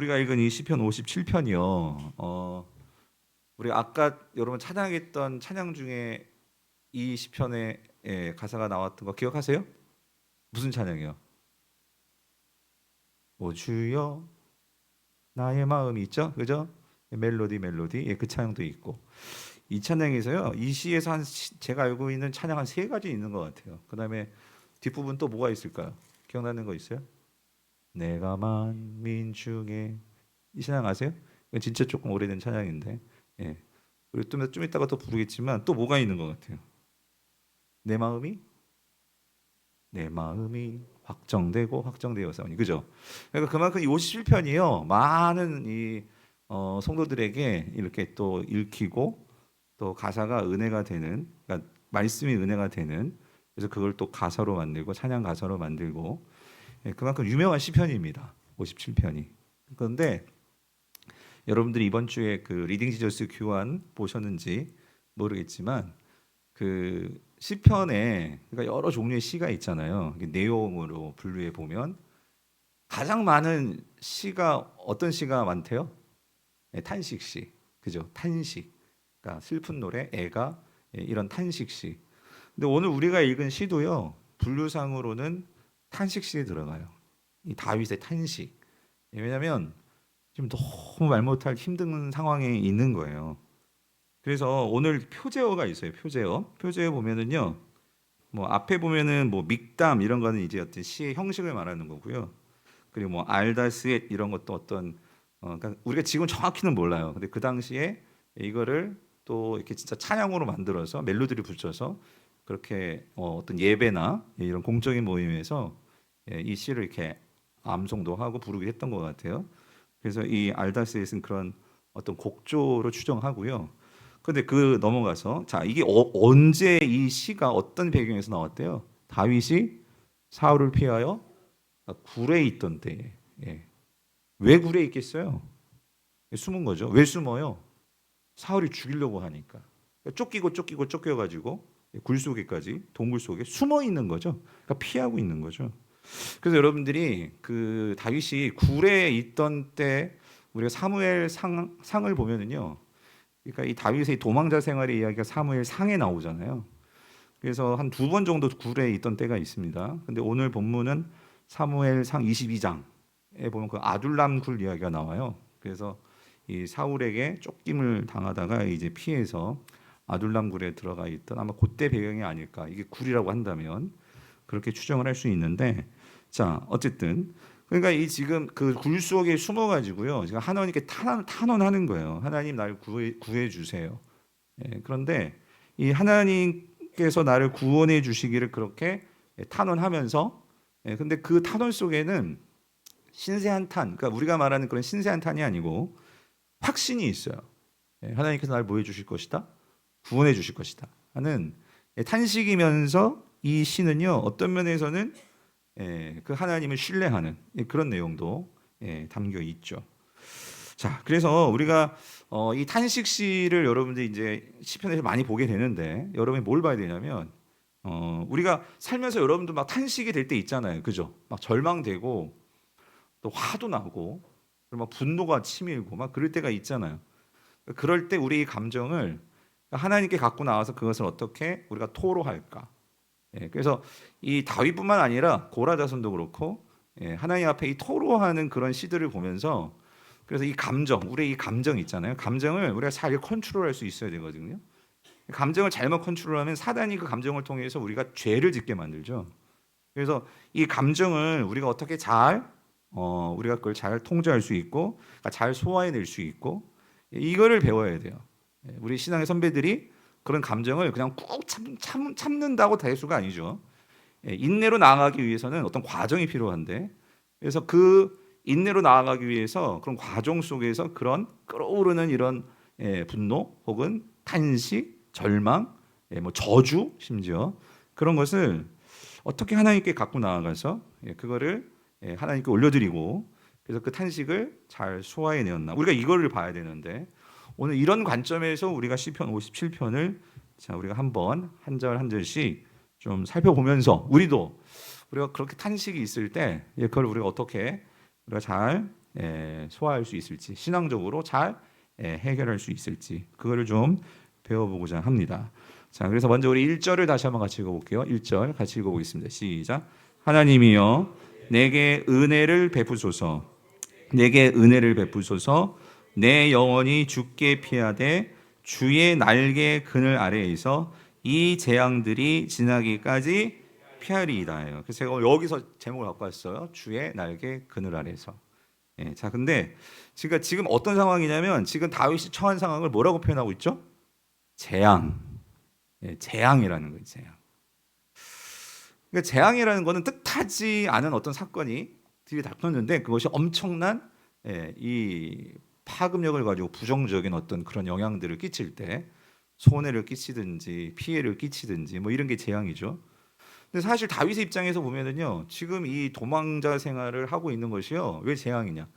우리가 읽은 이 시편 57편이요. 우리 아까 여러분 찬양했던 찬양 중에 이 시편의 가사가 나왔던 거 기억하세요? 무슨 찬양이요? 오 주여 나의 마음이 있죠, 그죠? 멜로디, 그 찬양도 있고 이 찬양에서요. 이 시에서 제가 알고 있는 찬양 한 세 가지 있는 것 같아요. 그 다음에 뒷부분 또 뭐가 있을까요? 기억나는 거 있어요? 내가 만민 중에 이 찬양 아세요? 이건 진짜 조금 오래된 찬양인데, 예. 그리고 좀 이따가 또 부르겠지만 또 뭐가 있는 것 같아요? 내 마음이 확정되고 확정되어서니 그죠? 그러니까 그만큼 이 57편이요 많은 이 성도들에게 이렇게 또 읽히고 또 가사가 은혜가 되는, 그러니까 말씀이 은혜가 되는, 그래서 그걸 또 가사로 만들고 찬양 가사로 만들고, 그만큼 유명한 시편입니다. 57편이. 그런데 여러분들이 이번 주에 그 리딩 지저스 교환 보셨는지 모르겠지만 그 시편에 그러니까 여러 종류의 시가 있잖아요. 내용으로 분류해 보면 가장 많은 시가 어떤 시가 많대요? 탄식시, 그죠? 탄식, 그러니까 슬픈 노래, 애가, 이런 탄식시. 근데 오늘 우리가 읽은 시도요 분류상으로는 탄식시에 들어가요. 이 다윗의 탄식. 왜냐하면 지금 너무 말 못할 힘든 상황에 있는 거예요. 그래서 오늘 표제어가 있어요. 표제어 보면은요. 뭐 앞에 보면은 뭐 믹담 이런 거는 이제 어떤 시의 형식을 말하는 거고요. 그리고 뭐 알다스엣 이런 것도 어떤 그러니까 우리가 지금 정확히는 몰라요. 근데 그 당시에 이거를 또 이렇게 진짜 찬양으로 만들어서 멜로디를 붙여서 그렇게 어떤 예배나 이런 공적인 모임에서 이 시를 이렇게 암송도 하고 부르기도 했던 것 같아요. 그래서 이 알다스엣은 그런 어떤 곡조로 추정하고요. 근데 그 넘어가서 자 이게 언제 이 시가 어떤 배경에서 나왔대요? 다윗이 사울을 피하여 굴에 있던 때에. 예. 왜 굴에 있겠어요? 숨은 거죠. 왜 숨어요? 사울이 죽이려고 하니까. 쫓기고 쫓겨가지고 굴 속에까지 동굴 속에 숨어 있는 거죠. 그러니까 피하고 있는 거죠. 그래서 여러분들이 그 다윗이 굴에 있던 때 우리가 사무엘 상을 보면은요. 그러니까 이 다윗의 도망자 생활의 이야기가 사무엘 상에 나오잖아요. 그래서 한 두 번 정도 굴에 있던 때가 있습니다. 근데 오늘 본문은 사무엘 상 22장에 보면 그 아둘람 굴 이야기가 나와요. 그래서 이 사울에게 쫓김을 당하다가 이제 피해서 아둘람 굴에 들어가 있던 아마 그때 배경이 아닐까. 이게 굴이라고 한다면 그렇게 추정을 할 수 있는데 자 어쨌든 그러니까 이 지금 그 굴 속에 숨어 가지고요 지금 하나님께 탄원하는 거예요. 하나님 나를 구해 주세요. 그런데 이 하나님께서 나를 구원해 주시기를 그렇게 탄원하면서 근데 그 탄원 속에는 신세한탄, 그러니까 우리가 말하는 그런 신세한탄이 아니고 확신이 있어요. 하나님께서 나를 뭐 해주실 것이다, 구원해 주실 것이다 하는 탄식이면서 이 시는요 어떤 면에서는 그 하나님을 신뢰하는 그런 내용도 담겨 있죠. 자, 그래서 우리가 이 탄식시를 여러분들이 이제 시편에서 많이 보게 되는데 여러분이 뭘 봐야 되냐면 우리가 살면서 여러분도 막 탄식이 될 때 있잖아요, 그죠? 막 절망되고 또 화도 나고 막 분노가 치밀고 막 그럴 때가 있잖아요. 그럴 때 우리 감정을 하나님께 갖고 나와서 그것을 어떻게 우리가 토로할까? 그래서 이 다윗뿐만 아니라 고라 자손도 그렇고 하나님 앞에 이 토로하는 그런 시들을 보면서 그래서 이 감정, 우리의 이 감정 있잖아요. 감정을 우리가 잘 컨트롤할 수 있어야 되거든요. 감정을 잘못 컨트롤하면 사단이 그 감정을 통해서 우리가 죄를 짓게 만들죠. 그래서 이 감정을 우리가 어떻게 잘 우리가 그걸 잘 통제할 수 있고 그러니까 잘 소화해낼 수 있고 이거를 배워야 돼요. 우리 신앙의 선배들이 그런 감정을 그냥 꾹 참는다고 대수가 아니죠. 인내로 나아가기 위해서는 어떤 과정이 필요한데 그래서 그 인내로 나아가기 위해서 그런 과정 속에서 그런 끓어오르는 이런 분노 혹은 탄식, 절망, 뭐 저주 심지어 그런 것을 어떻게 하나님께 갖고 나아가서 그거를 하나님께 올려드리고 그래서 그 탄식을 잘 소화해내었나 우리가 이거를 봐야 되는데 오늘 이런 관점에서 우리가 시편 57편을 자 우리가 한번 한 절 한 절씩 좀 살펴보면서 우리가 그렇게 탄식이 있을 때 그걸 우리가 어떻게 우리가 잘 소화할 수 있을지, 신앙적으로 잘 해결할 수 있을지, 그거를 좀 배워보고자 합니다. 자, 그래서 먼저 우리 1절을 다시 한번 같이 읽어볼게요. 1절 같이 읽어보겠습니다. 시작. 하나님이여 내게 은혜를 베푸소서. 내게 은혜를 베푸소서. 내 영혼이 주께 피하되 주의 날개 그늘 아래에서 이 재앙들이 지나기까지 피하리이다예요. 그래서 제가 여기서 제목을 갖고 왔어요. 주의 날개 그늘 아래에서. 자, 근데 지금 어떤 상황이냐면 지금 다윗이 처한 상황을 뭐라고 표현하고 있죠? 재앙. 재앙이라는 거예요. 재앙. 그러니까 재앙이라는 거는 뜻하지 않은 어떤 사건이 들이닥쳤는데 그것이 엄청난 이 파급력을 가지고 부정적인 어떤 그런 영향들을 끼칠 때 손해를 끼치든지 피해를 끼치든지 뭐 이런 게 재앙이죠. 근데 사실 다윗의 입장에서 보면은요, 지금 이 도망자 생활을 하고 있는 것이요, 왜 재앙이냐?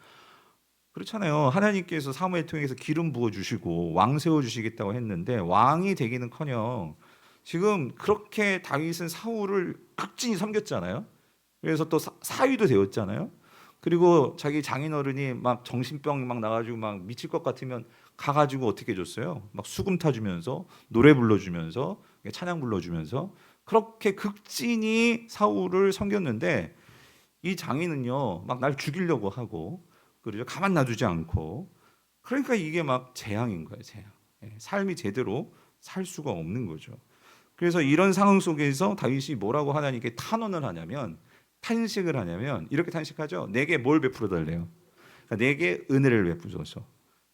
그렇잖아요. 하나님께서 사무엘 통해서 기름 부어 주시고 왕 세워 주시겠다고 했는데 왕이 되기는커녕 지금 그렇게 다윗은 사울을 극진히 섬겼잖아요. 그래서 또 사위도 되었잖아요. 그리고 자기 장인어른이 막 정신병 막 나가지고 막 미칠 것 같으면 가가지고 어떻게 해줬어요? 막 수금 타주면서 노래 불러주면서 찬양 불러주면서 그렇게 극진히 사울을 섬겼는데 이 장인은요 막 날 죽이려고 하고 그러죠. 가만 놔두지 않고. 그러니까 이게 막 재앙인 거예요. 재앙. 삶이 제대로 살 수가 없는 거죠. 그래서 이런 상황 속에서 다윗이 뭐라고 하나님께 탄원을 하냐면, 탄식을 하냐면 이렇게 탄식하죠. 내게 뭘 베풀어 달래요? 그러니까 내게 은혜를 베푸소서.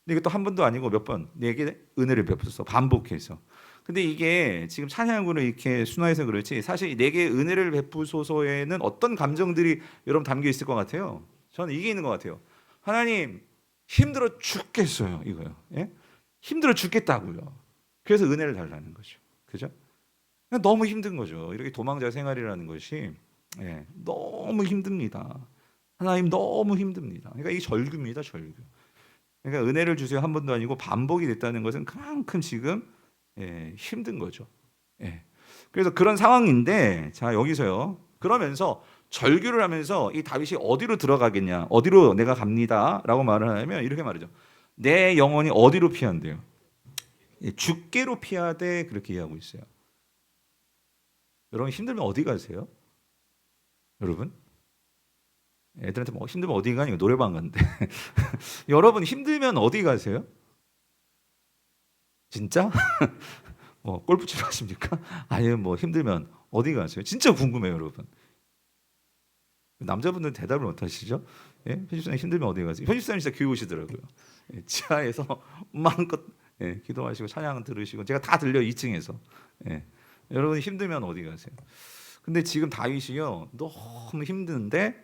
근데 이게 또 한 번도 아니고 몇 번, 내게 은혜를 베푸소서, 반복해서. 근데 이게 지금 찬양으로 이렇게 순화해서 그렇지 사실 내게 은혜를 베푸소서에는 어떤 감정들이 여러분 담겨 있을 것 같아요? 저는 이게 있는 것 같아요. 하나님 힘들어 죽겠어요, 이거요. 힘들어 죽겠다고요. 그래서 은혜를 달라는 거죠. 그죠? 너무 힘든 거죠. 이렇게 도망자 생활이라는 것이 너무 힘듭니다. 하나님 너무 힘듭니다. 그러니까 이게 절규입니다, 절규. 그러니까 은혜를 주세요 한 번도 아니고 반복이 됐다는 것은 그만큼 지금 힘든 거죠. 그래서 그런 상황인데, 자 여기서요. 그러면서 절규를 하면서 이 다윗이 어디로 들어가겠냐, 어디로 내가 갑니다라고 말을 하냐면 이렇게 말이죠. 내 영혼이 어디로 피한대요? 주께로 피하되, 그렇게 이해하고 있어요. 여러분 힘들면 어디 가세요? 여러분 애들한테 뭐 힘들면 어디 가니? 노래방 간대. 여러분 힘들면 어디 가세요? 진짜? 뭐 골프 치러 가십니까? 아니면 뭐 힘들면 어디 가세요? 진짜 궁금해요, 여러분. 남자분들은 대답을 못 하시죠? 편집사님 힘들면 어디 가세요? 편집사님 진짜 교회 오시더라고요. 지하에서 마음껏 기도하시고 찬양 들으시고 제가 다 들려 2층에서. 여러분 힘들면 어디 가세요? 근데 지금 다윗이요 너무 힘든데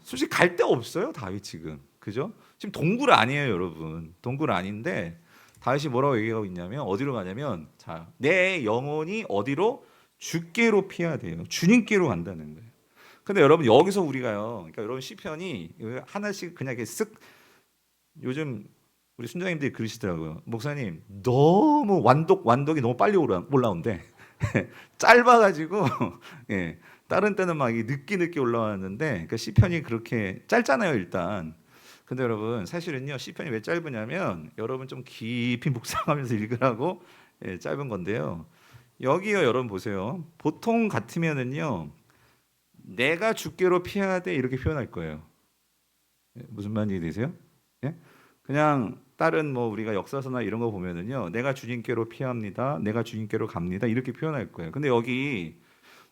솔직히 갈 데 없어요, 다윗 지금. 그죠? 지금 동굴 아니에요, 여러분. 동굴 아닌데 다윗이 뭐라고 얘기하고 있냐면 어디로 가냐면, 자, 내 영혼이 어디로? 주께로 피해야 돼요. 주님께로 간다는 거예요. 근데 여러분 여기서 우리가요, 그러니까 여러분 시편이 하나씩 그냥 이렇게 쓱, 요즘 우리 순장님들이 그러시더라고요. 목사님 너무 완독이 너무 빨리 올라온대. 짧아가지고 다른 때는 막 늦게 올라왔는데, 그러니까 시편이 그렇게 짧잖아요 일단. 근데 여러분 사실은요 시편이 왜 짧으냐면 여러분 좀 깊이 묵상하면서 읽으라고 짧은 건데요. 여기요 여러분 보세요. 보통 같으면은요 내가 주께로 피하되 이렇게 표현할 거예요. 무슨 말인지 되세요? 그냥 다른 뭐 우리가 역사서나 이런 거 보면은요 내가 주님께로 피합니다, 내가 주님께로 갑니다 이렇게 표현할 거예요. 근데 여기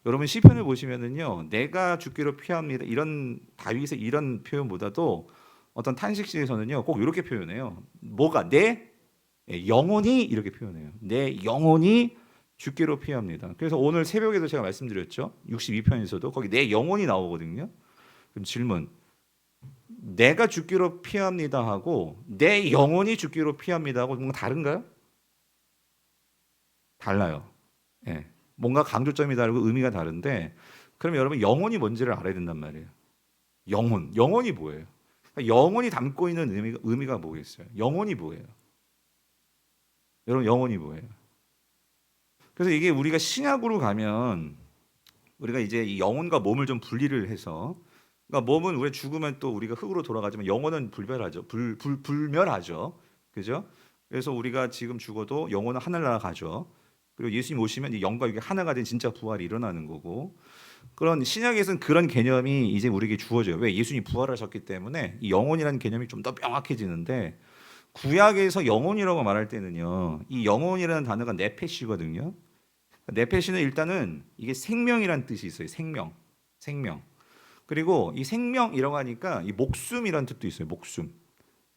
여러분 시편을 보시면은요 내가 주께로 피합니다 이런 다윗의 이런 표현보다도 어떤 탄식시에서는요 꼭 이렇게 표현해요. 뭐가? 내 영혼이, 이렇게 표현해요. 내 영혼이 주께로 피합니다. 그래서 오늘 새벽에도 제가 말씀드렸죠. 62편에서도 거기 내 영혼이 나오거든요. 그럼 질문, 내가 주께로 피합니다 하고 내 영혼이 주께로 피합니다 하고 뭔가 다른가요? 달라요. 뭔가 강조점이 다르고 의미가 다른데, 그럼 여러분 영혼이 뭔지를 알아야 된단 말이에요. 영혼이 뭐예요? 영혼이 담고 있는 의미가 뭐겠어요? 영혼이 뭐예요? 여러분 영혼이 뭐예요? 그래서 이게 우리가 신약으로 가면 우리가 이제 이 영혼과 몸을 좀 분리를 해서 그러니까 몸은 우리 죽으면 또 우리가 흙으로 돌아가지만 영혼은 불멸하죠. 불멸하죠. 그죠? 그래서 우리가 지금 죽어도 영혼은 하늘나라 가죠. 그리고 예수님 오시면 이 영과 육이 하나가 된 진짜 부활이 일어나는 거고, 그런 신약에서는 그런 개념이 이제 우리에게 주어져요. 왜? 예수님이 부활하셨기 때문에 이 영혼이라는 개념이 좀 더 명확해지는데, 구약에서 영혼이라고 말할 때는요, 이 영혼이라는 단어가 네페시거든요. 네페시는 일단은 이게 생명이라는 뜻이 있어요. 생명. 그리고 이 생명이라고 하니까 이 목숨이라는 뜻도 있어요. 목숨.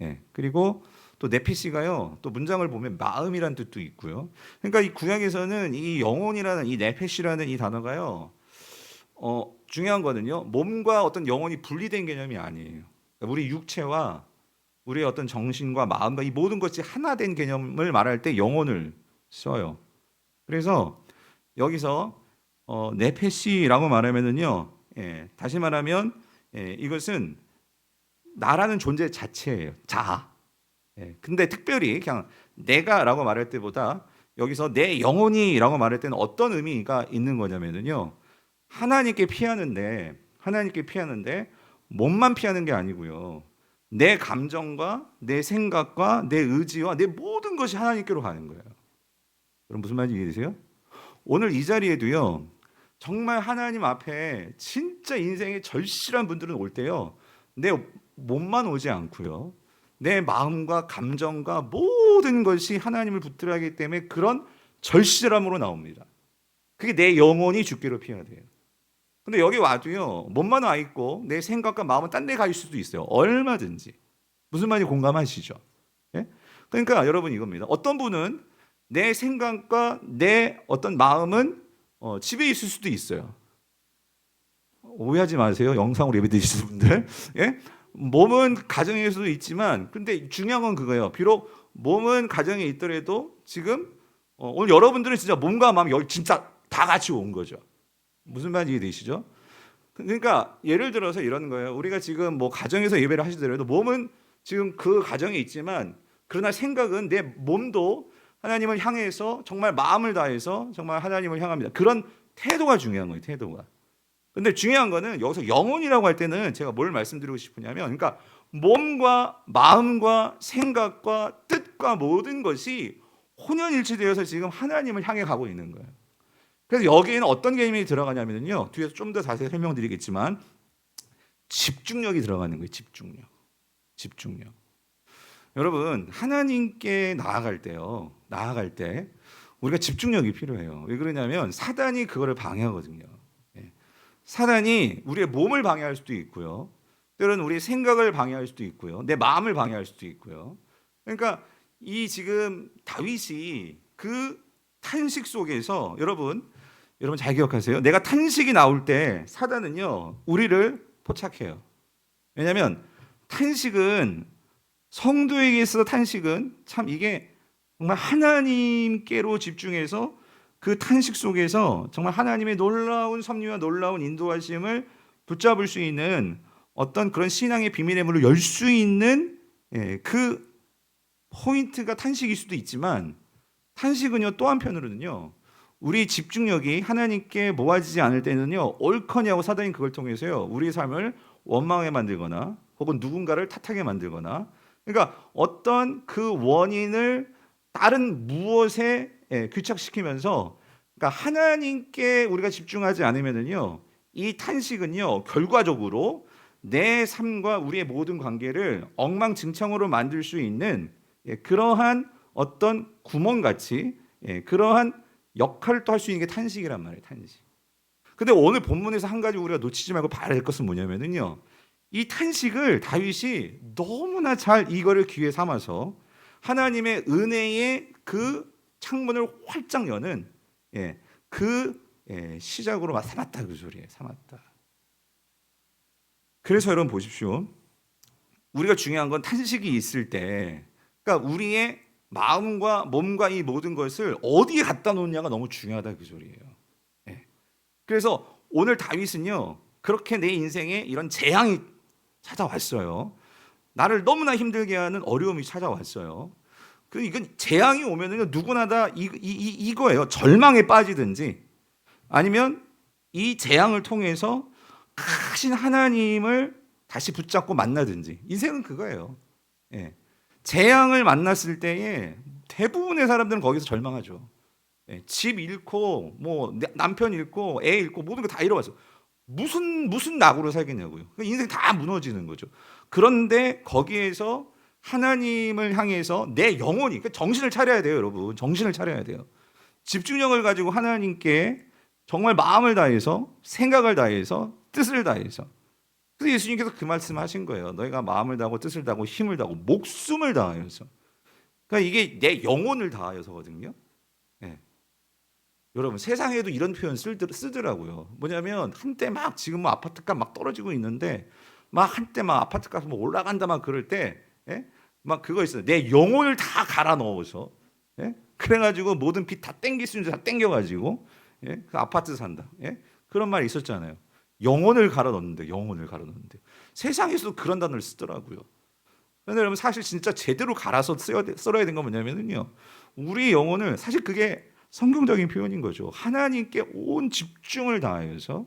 예. 그리고 또 네페시가요, 또 문장을 보면 마음이라는 뜻도 있고요. 그러니까 이 구약에서는 이 영혼이라는 이 네페시라는 이 단어가요, 중요한 거는요, 몸과 어떤 영혼이 분리된 개념이 아니에요. 그러니까 우리 육체와 우리의 어떤 정신과 마음과 이 모든 것이 하나 된 개념을 말할 때 영혼을 써요. 그래서 여기서 네페시라고 말하면은요, 다시 말하면 이것은 나라는 존재 자체예요. 자아. 근데 특별히 그냥 내가라고 말할 때보다 여기서 내 영혼이라고 말할 때는 어떤 의미가 있는 거냐면은요, 하나님께 피하는데 몸만 피하는 게 아니고요, 내 감정과 내 생각과 내 의지와 내 모든 것이 하나님께로 가는 거예요. 여러분 무슨 말인지 이해되세요? 오늘 이 자리에도요, 정말 하나님 앞에 진짜 인생의 절실한 분들은 올 때요, 내 몸만 오지 않고요, 내 마음과 감정과 모든 것이 하나님을 붙들어야 하기 때문에 그런 절실함으로 나옵니다. 그게 내 영혼이 주께로 피해야 돼요. 근데 여기 와도요, 몸만 와 있고 내 생각과 마음은 딴 데 가 있을 수도 있어요. 얼마든지. 무슨 말인지 공감하시죠? 예? 그러니까 여러분 이겁니다. 어떤 분은 내 생각과 내 어떤 마음은 집에 있을 수도 있어요. 오해하지 마세요. 영상으로 예배 드시는 분들. 예? 몸은 가정에서도 있지만, 근데 중요한 건 그거예요. 비록 몸은 가정에 있더라도 지금 오늘 여러분들은 진짜 몸과 마음 여기 진짜 다 같이 온 거죠. 무슨 말인지 이해되시죠? 그러니까 예를 들어서 이런 거예요. 우리가 지금 뭐 가정에서 예배를 하시더라도 몸은 지금 그 가정에 있지만, 그러나 생각은 내 몸도 하나님을 향해서 정말 마음을 다해서 정말 하나님을 향합니다. 그런 태도가 중요한 거예요. 태도가. 근데 중요한 거는 여기서 영혼이라고 할 때는 제가 뭘 말씀드리고 싶으냐면, 그러니까 몸과 마음과 생각과 뜻과 모든 것이 혼연일치되어서 지금 하나님을 향해 가고 있는 거예요. 그래서 여기에는 어떤 개념이 들어가냐면요, 뒤에서 좀 더 자세히 설명드리겠지만 집중력이 들어가는 거예요. 집중력. 여러분, 하나님께 나아갈 때 우리가 집중력이 필요해요. 왜 그러냐면 사단이 그거를 방해하거든요. 사단이 우리의 몸을 방해할 수도 있고요, 때로는 우리의 생각을 방해할 수도 있고요, 내 마음을 방해할 수도 있고요. 그러니까 이 지금 다윗이 그 탄식 속에서, 여러분 잘 기억하세요. 내가 탄식이 나올 때 사단은요, 우리를 포착해요. 왜냐하면 탄식은, 성도에게 있어서 탄식은 참 이게 정말 하나님께로 집중해서 그 탄식 속에서 정말 하나님의 놀라운 섭리와 놀라운 인도하심을 붙잡을 수 있는 어떤 그런 신앙의 비밀의 문을 열 수 있는 그 포인트가 탄식일 수도 있지만, 탄식은요, 또 한편으로는요, 우리 집중력이 하나님께 모아지지 않을 때는요, 옳거냐고 사단이 그걸 통해서요, 우리의 삶을 원망하게 만들거나 혹은 누군가를 탓하게 만들거나, 그러니까 어떤 그 원인을 다른 무엇에 귀착시키면서, 그러니까 하나님께 우리가 집중하지 않으면은요, 이 탄식은요, 결과적으로 내 삶과 우리의 모든 관계를 엉망진창으로 만들 수 있는 그러한 어떤 구멍같이 그러한 역할을 또 할 수 있는 게 탄식이란 말이에요. 탄식. 근데 오늘 본문에서 한 가지 우리가 놓치지 말고 봐야 될 것은 뭐냐면은요, 이 탄식을 다윗이 너무나 잘 이거를 기회 삼아서 하나님의 은혜의 그 창문을 활짝 여는 그 시작으로 삼았다, 그 소리예요. 삼았다. 그래서 여러분 보십시오. 우리가 중요한 건 탄식이 있을 때, 그러니까 우리의 마음과 몸과 이 모든 것을 어디에 갖다 놓느냐가 너무 중요하다, 그 소리예요. 그래서 오늘 다윗은요, 그렇게 내 인생에 이런 재앙이 찾아왔어요. 나를 너무나 힘들게 하는 어려움이 찾아왔어요. 이건 재앙이 오면은 누구나 다 이거예요. 절망에 빠지든지, 아니면 이 재앙을 통해서 크신 하나님을 다시 붙잡고 만나든지. 인생은 그거예요. 예. 재앙을 만났을 때에 대부분의 사람들은 거기서 절망하죠. 예. 집 잃고 뭐 남편 잃고 애 잃고 모든 거 다 잃어봤어. 무슨 낙으로 살겠냐고요. 인생 다 무너지는 거죠. 그런데 거기에서 하나님을 향해서 내 영혼이, 그러니까 정신을 차려야 돼요, 여러분. 정신을 차려야 돼요. 집중력을 가지고 하나님께 정말 마음을 다해서, 생각을 다해서, 뜻을 다해서. 그래서 예수님께서 그 말씀하신 거예요. 너희가 마음을 다하고 뜻을 다하고 힘을 다하고 목숨을 다하여서. 그러니까 이게 내 영혼을 다하여서거든요. 네. 여러분 세상에도 이런 표현 쓰더라고요. 뭐냐면 한때 막 지금 뭐 아파트값 막 떨어지고 있는데 막 한때 막 아파트값 뭐 올라간다 막 그럴 때, 예? 막 그거 있어요. 내 영혼을 다 갈아 넣어서, 예? 그래가지고 모든 빚 다 땡길 수 있는 다 땡겨가지고, 예? 그 아파트 산다. 예? 그런 말이 있었잖아요. 영혼을 갈아 넣는데, 영혼을 갈아 넣는데 세상에서도 그런 단어를 쓰더라고요. 그런데 여러분 사실 진짜 제대로 갈아서 썰어야 되는 건 뭐냐면요, 우리 영혼을, 사실 그게 성경적인 표현인 거죠. 하나님께 온 집중을 다해서,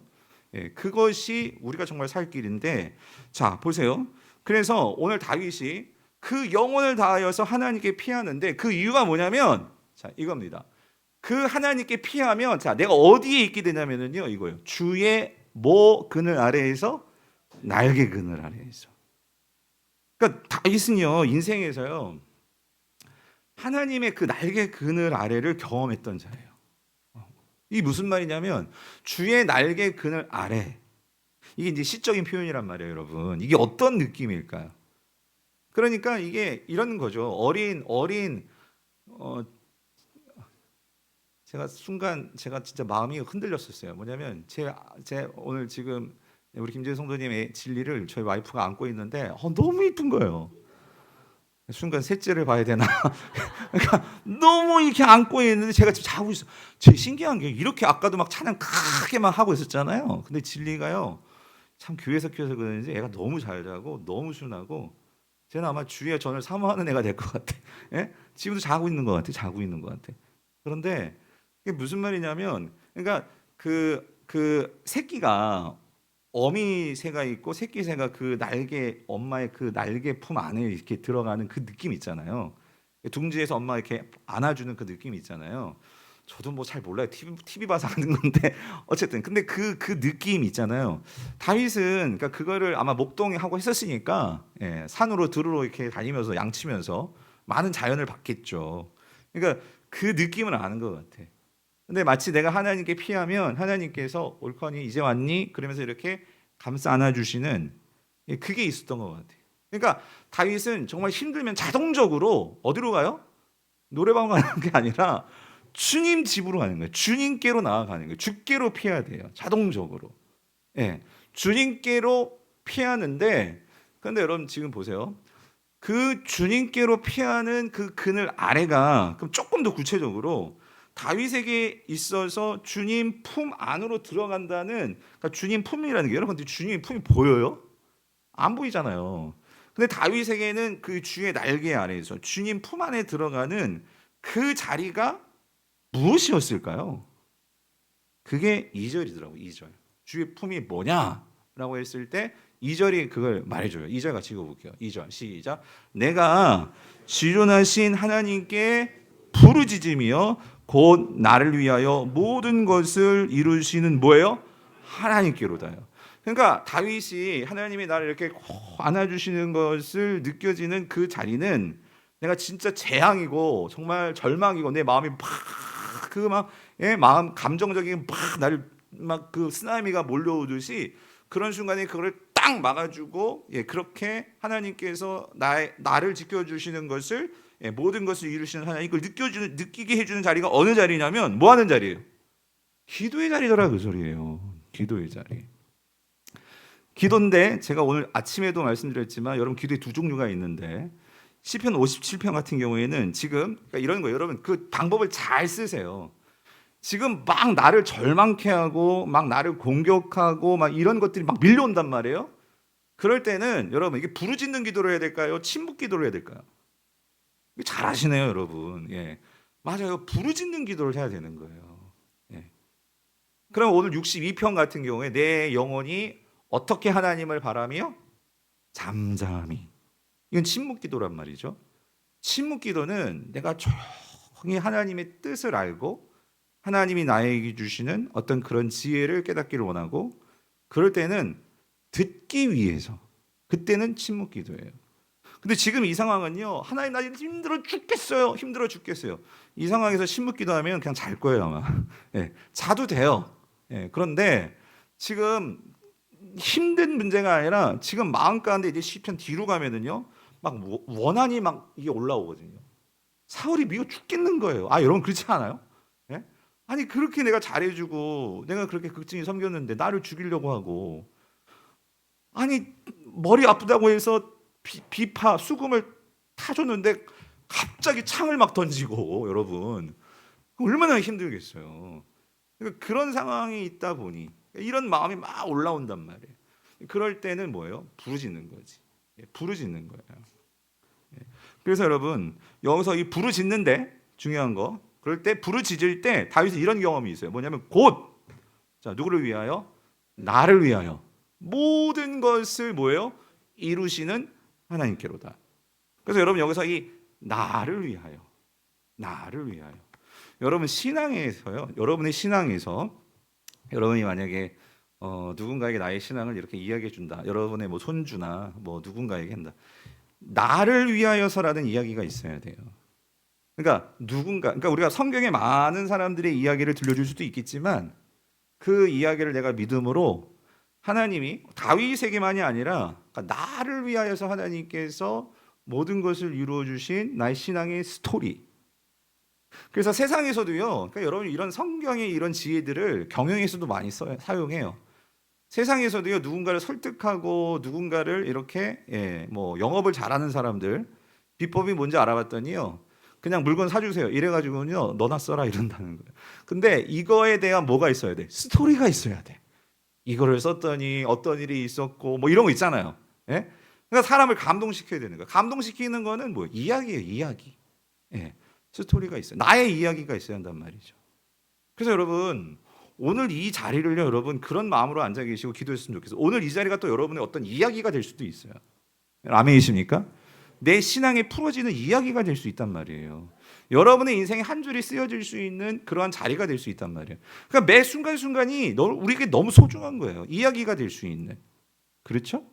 예, 그것이 우리가 정말 살 길인데, 자 보세요. 그래서 오늘 다윗이 그 영혼을 다하여서 하나님께 피하는데 그 이유가 뭐냐면, 자 이겁니다. 그 하나님께 피하면, 자 내가 어디에 있게 되냐면요, 이거예요. 주의 뭐 그늘 아래에서, 날개 그늘 아래에서. 그러니까 다윗은요 인생에서요 하나님의 그 날개 그늘 아래를 경험했던 자예요. 이게 무슨 말이냐면 주의 날개 그늘 아래. 이게 이제 시적인 표현이란 말이에요, 여러분. 이게 어떤 느낌일까요? 그러니까 이게 이런 거죠. 제가 순간 제가 진짜 마음이 흔들렸었어요. 뭐냐면 제 오늘 지금 우리 김재현 성도님의 진리를 저희 와이프가 안고 있는데 너무 이쁜 거예요. 순간 셋째를 봐야 되나? 그러니까 너무 이렇게 안고 있는데 제가 지금 자고 있어. 제 신기한 게 이렇게 아까도 막 찬양 크게 막 하고 있었잖아요. 근데 진리가요, 참 교회에서 키워서 그런지 애가 너무 잘 자고 너무 순하고, 쟤는 아마 주위에 저를 사모하는 애가 될 것 같아. 예? 지금도 자고 있는 것 같아. 자고 있는 것 같아. 그런데 이게 무슨 말이냐면, 그러니까 그 새끼가, 어미 새가 있고 새끼 새가 그 날개, 엄마의 그 날개 품 안에 이렇게 들어가는 그 느낌 있잖아요. 둥지에서 엄마 이렇게 안아주는 그 느낌 있잖아요. 저도 뭐 잘 몰라요. TV 봐서 아는 건데 어쨌든 근데 그 느낌 있잖아요. 다윗은 그러니까 그거를 아마 목동하고 했었으니까, 예, 산으로 들으러 이렇게 다니면서 양치면서 많은 자연을 봤겠죠. 그러니까 그 느낌을 아는 것 같아. 근데 마치 내가 하나님께 피하면 하나님께서 옳거니 이제 왔니? 그러면서 이렇게 감싸 안아주시는, 그게 있었던 것 같아요. 그러니까 다윗은 정말 힘들면 자동적으로 어디로 가요? 노래방 가는 게 아니라 주님 집으로 가는 거예요. 주님께로 나아가는 거예요. 주께로 피해야 돼요. 자동적으로. 예, 주님께로 피하는데, 그런데 여러분 지금 보세요. 그 주님께로 피하는 그 그늘 아래가, 그럼 조금 더 구체적으로 다윗에게 있어서 주님 품 안으로 들어간다는, 그러니까 주님 품이라는 게, 여러분 주님 품이 보여요? 안 보이잖아요. 근데 다윗에게는 그 주의 날개 아래에서 주님 품 안에 들어가는 그 자리가 무엇이었을까요? 그게 2절이더라고요. 2절. 주의 품이 뭐냐라고 했을 때 2절이 그걸 말해줘요. 2절 같이 읽어볼게요. 2절 시작. 내가 지존하신 하나님께 부르짖으며 곧 나를 위하여 모든 것을 이루시는 뭐예요? 하나님께로다요. 그러니까 다윗이 하나님이 나를 이렇게 안아주시는 것을 느껴지는 그 자리는, 내가 진짜 재앙이고 정말 절망이고 내 마음이 막 마음 감정적인 나를 막 그 쓰나미가 몰려오듯이 그런 순간에 그거를 딱 막아주고, 그렇게 하나님께서 나를 지켜주시는 것을, 모든 것을 이루시는 하나님, 이걸 느끼게 해주는 자리가 어느 자리냐면 뭐 하는 자리예요? 기도의 자리더라, 그 소리예요. 기도의 자리. 기도인데 제가 오늘 아침에도 말씀드렸지만 여러분 기도에 두 종류가 있는데, 시편 57편 같은 경우에는 지금 그러니까 이런 거예요. 여러분 그 방법을 잘 쓰세요. 지금 막 나를 절망케 하고 막 나를 공격하고 막 이런 것들이 막 밀려온단 말이에요. 그럴 때는 여러분 이게 부르짖는 기도를 해야 될까요? 침묵 기도를 해야 될까요? 잘 아시네요, 여러분. 예, 맞아요. 부르짖는 기도를 해야 되는 거예요. 예. 그럼 오늘 62편 같은 경우에 내 영혼이 어떻게 하나님을 바라며? 잠잠히. 이건 침묵기도란 말이죠. 침묵기도는 내가 조용히 하나님의 뜻을 알고 하나님이 나에게 주시는 어떤 그런 지혜를 깨닫기를 원하고, 그럴 때는 듣기 위해서, 그때는 침묵기도예요. 근데 지금 이 상황은요, 하나님 나 힘들어 죽겠어요, 힘들어 죽겠어요. 이 상황에서 침묵기도하면 그냥 잘 거예요 아마. 예, 자도 돼요. 예, 그런데 지금 힘든 문제가 아니라 지금 마음 가운데 이제 시편 뒤로 가면은요, 막 원한이 막 이게 올라오거든요. 사울이 미워 죽겠는 거예요. 아, 여러분 그렇지 않아요? 예? 아니 그렇게 내가 잘해주고 내가 그렇게 극진히 섬겼는데 나를 죽이려고 하고, 아니 머리 아프다고 해서 비파 수금을 타줬는데 갑자기 창을 막 던지고, 여러분 얼마나 힘들겠어요. 그러니까 그런 상황이 있다 보니 이런 마음이 막 올라온단 말이에요. 그럴 때는 뭐예요? 부르짖는 거지. 부르짖는 거예요. 그래서 여러분 여기서 이 부르짖는데 중요한 거, 그럴 때 부르짖을 때 다윗이 이런 경험이 있어요. 뭐냐면 곧, 자 누구를 위하여? 나를 위하여 모든 것을 뭐예요? 이루시는 하나님께로다. 그래서 여러분 여기서 이 나를 위하여, 나를 위하여, 여러분 신앙에서요, 여러분의 신앙에서 여러분이 만약에 누군가에게 나의 신앙을 이렇게 이야기해 준다, 여러분의 뭐 손주나 뭐 누군가에게 한다, 나를 위하여서라는 이야기가 있어야 돼요. 그러니까 그러니까 우리가 성경에 많은 사람들의 이야기를 들려줄 수도 있겠지만, 그 이야기를 내가 믿음으로 하나님이 다윗에게만이 아니라 그러니까 나를 위하여서 하나님께서 모든 것을 이루어 주신 나의 신앙의 스토리. 그래서 세상에서도요, 그러니까 여러분 이런 성경의 이런 지혜들을 경영에서도 많이 사용해요. 세상에서도요, 누군가를 설득하고 누군가를 이렇게 뭐 영업을 잘하는 사람들 비법이 뭔지 알아봤더니요, 그냥 물건 사주세요 이래가지고요 너나 써라 이런다는 거예요. 근데 이거에 대한 뭐가 있어야 돼? 스토리가 있어야 돼. 이거를 썼더니 어떤 일이 있었고 뭐 이런 거 있잖아요. 예? 그러니까 사람을 감동시켜야 되는 거예요. 감동시키는 거는 뭐 이야기예요, 이야기. 예. 스토리가 있어요. 나의 이야기가 있어야 한단 말이죠. 그래서 여러분 오늘 이 자리를요, 여러분 그런 마음으로 앉아 계시고 기도했으면 좋겠어요. 오늘 이 자리가 또 여러분의 어떤 이야기가 될 수도 있어요. 아멘이십니까? 내 신앙에 풀어지는 이야기가 될 수 있단 말이에요. 여러분의 인생에 한 줄이 쓰여질 수 있는 그러한 자리가 될 수 있단 말이에요. 그러니까 매 순간순간이 우리에게 너무 소중한 거예요. 이야기가 될 수 있는. 그렇죠?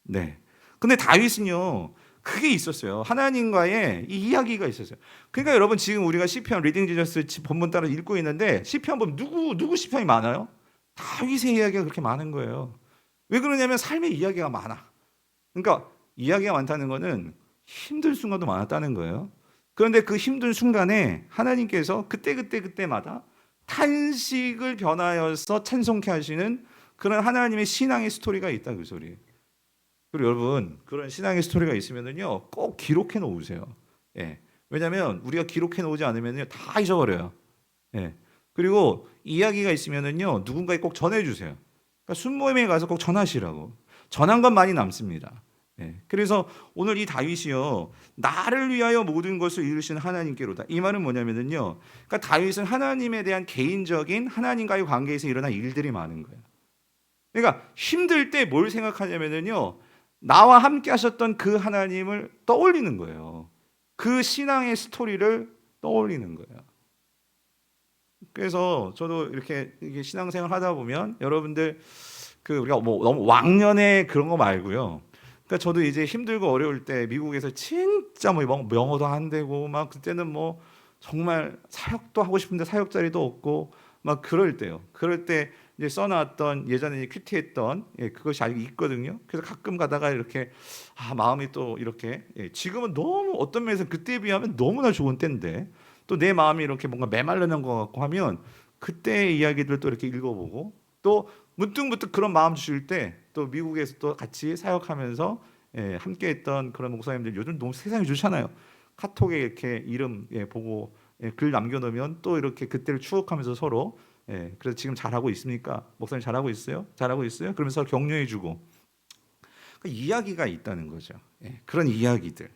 네. 근데 다윗은요, 그게 있었어요. 하나님과의 이 이야기가 있었어요. 그러니까 여러분 지금 우리가 시편 리딩 지저스 본문 따라 읽고 있는데, 시편 보면 누구 시편이 많아요? 다윗의 이야기가 그렇게 많은 거예요. 왜 그러냐면 삶의 이야기가 많아. 그러니까 이야기가 많다는 거는 힘든 순간도 많았다는 거예요. 그런데 그 힘든 순간에 하나님께서 그때마다 탄식을 변하여서 찬송케 하시는 그런 하나님의 신앙의 스토리가 있다, 그 소리예요. 그리고 여러분 그런 신앙의 스토리가 있으면은요 꼭 기록해 놓으세요. 예. 왜냐하면 우리가 기록해 놓지 않으면요 다 잊어버려요. 예. 그리고 이야기가 있으면은요 누군가에 꼭 전해주세요. 그러니까 순모임에 가서 꼭 전하시라고. 전한 건 많이 남습니다. 예. 그래서 오늘 이 다윗이요, 나를 위하여 모든 것을 이루시는 하나님께로다. 이 말은 뭐냐면은요, 그러니까 다윗은 하나님에 대한 개인적인 하나님과의 관계에서 일어난 일들이 많은 거예요. 그러니까 힘들 때 뭘 생각하냐면은요, 나와 함께 하셨던 그 하나님을 떠올리는 거예요. 그 신앙의 스토리를 떠올리는 거예요. 그래서 저도 이렇게 신앙생활 하다 보면 여러분들 우리가 뭐 너무 왕년에 그런 거 말고요. 그러니까 저도 이제 힘들고 어려울 때 미국에서 진짜 뭐 영어도 안 되고 막 그때는 뭐 정말 사역도 하고 싶은데 사역 자리도 없고 막 그럴 때요. 그럴 때 이제 써놨던 예전에 큐티했던 그것이 아직 있거든요. 그래서 가끔 가다가 이렇게 마음이 또 이렇게 지금은 너무 어떤 면에서 그때에 비하면 너무나 좋은 때인데 또 내 마음이 이렇게 뭔가 메말르는 것 같고 하면 그때의 이야기들 또 이렇게 읽어보고 또 문득 그런 마음 주실 때 또 미국에서 또 같이 사역하면서 함께했던 그런 목사님들 요즘 너무 세상이 좋잖아요. 카톡에 이렇게 이름 보고 글 남겨놓으면 또 이렇게 그때를 추억하면서 서로 그래서 지금 잘하고 있습니까? 목사님 잘하고 있어요? 잘하고 있어요? 그러면서 격려해주고 그 이야기가 있다는 거죠. 그런 이야기들.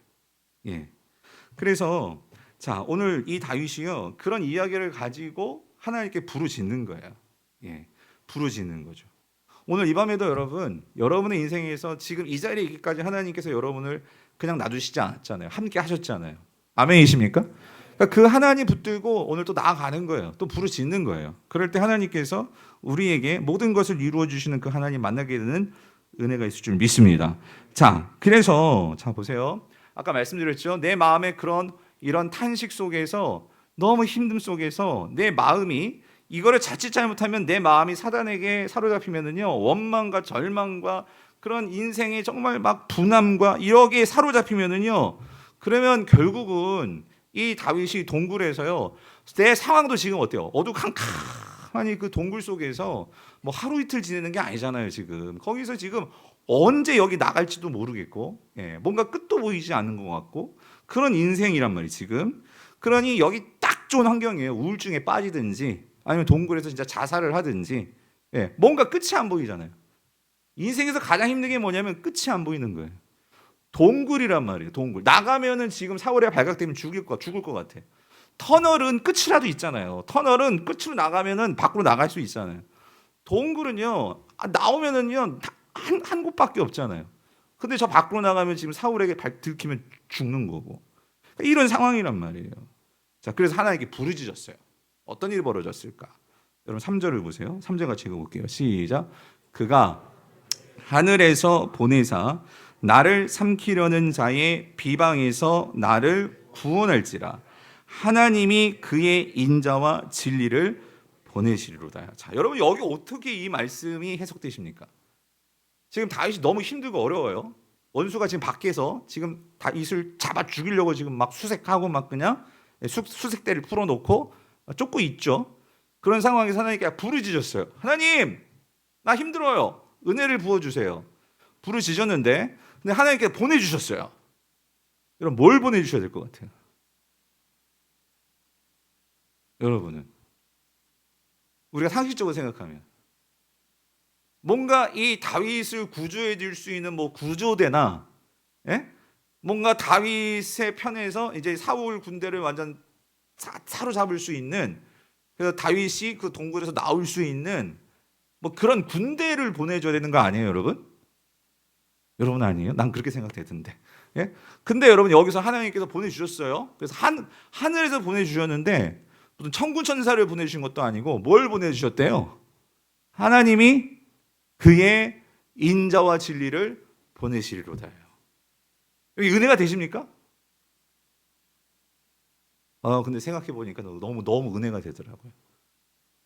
그래서 자 오늘 이 다윗이요 그런 이야기를 가지고 하나님께 부르짖는 거예요. 부르짖는 거죠. 오늘 이 밤에도 여러분, 여러분의 인생에서 지금 이 자리에 있기까지 하나님께서 여러분을 그냥 놔두시지 않았잖아요. 함께 하셨잖아요. 아멘이십니까? 그러니까 그 하나님 붙들고 오늘 또 나아가는 거예요. 또 부르짖는 거예요. 그럴 때 하나님께서 우리에게 모든 것을 이루어 주시는 그 하나님 만나게 되는 은혜가 있을 줄 믿습니다. 자, 그래서 자 보세요. 아까 말씀드렸죠. 내 마음의 이런 탄식 속에서, 너무 힘듦 속에서 내 마음이, 이거를 자칫 잘못하면 내 마음이 사단에게 사로잡히면은요, 원망과 절망과 그런 인생의 정말 막 분함과 이러기에 사로잡히면은요, 그러면 결국은 이 다윗이 동굴에서요, 내 상황도 지금 어때요? 어두컴컴하니 그 동굴 속에서 뭐 하루 이틀 지내는 게 아니잖아요. 지금 거기서 지금 언제 여기 나갈지도 모르겠고, 뭔가 끝도 보이지 않는 것 같고, 그런 인생이란 말이에요 지금. 그러니 여기 딱 좋은 환경이에요. 우울증에 빠지든지 아니면 동굴에서 진짜 자살을 하든지, 뭔가 끝이 안 보이잖아요. 인생에서 가장 힘든 게 뭐냐면 끝이 안 보이는 거예요. 동굴이란 말이에요. 동굴. 나가면은 지금 4월에 발각되면 죽을 것 같아. 터널은 끝이라도 있잖아요. 터널은 끝으로 나가면은 밖으로 나갈 수 있잖아요. 동굴은요, 나오면은요, 한 곳밖에 없잖아요. 근데 저 밖으로 나가면 지금 사울에게 들키면 죽는 거고. 이런 상황이란 말이에요. 자, 그래서 하나님께 부르짖었어요. 어떤 일이 벌어졌을까? 여러분 3절을 보세요. 3절 같이 읽어볼게요. 시작. 그가 하늘에서 보내사 나를 삼키려는 자의 비방에서 나를 구원할지라. 하나님이 그의 인자와 진리를 보내시리로다. 자, 여러분 여기 어떻게 이 말씀이 해석되십니까? 지금 다윗이 너무 힘들고 어려워요. 원수가 지금 밖에서 지금 다윗을 잡아 죽이려고 지금 막 수색하고 막 그냥 수색대를 풀어놓고 쫓고 있죠. 그런 상황에서 하나님께 부르짖었어요. 하나님, 나 힘들어요. 은혜를 부어주세요. 부르짖었는데, 근데 하나님께 보내주셨어요. 여러분 뭘 보내주셔야 될 것 같아요? 여러분은 우리가 상식적으로 생각하면 뭔가 이 다윗을 구조해 줄 수 있는 뭐 구조대나, 뭔가 다윗의 편에서 이제 사울 군대를 완전 사로잡을 수 있는, 그래서 다윗이 그 동굴에서 나올 수 있는 뭐 그런 군대를 보내줘야 되는 거 아니에요, 여러분? 여러분 아니에요? 난 그렇게 생각되던데. 근데 여러분 여기서 하나님께서 보내주셨어요. 그래서 하늘에서 보내주셨는데 무슨 천군 천사를 보내주신 것도 아니고 뭘 보내주셨대요? 하나님이 그의 인자와 진리를 보내시리로다요. 여기 은혜가 되십니까? 근데 생각해 보니까 너무 은혜가 되더라고요.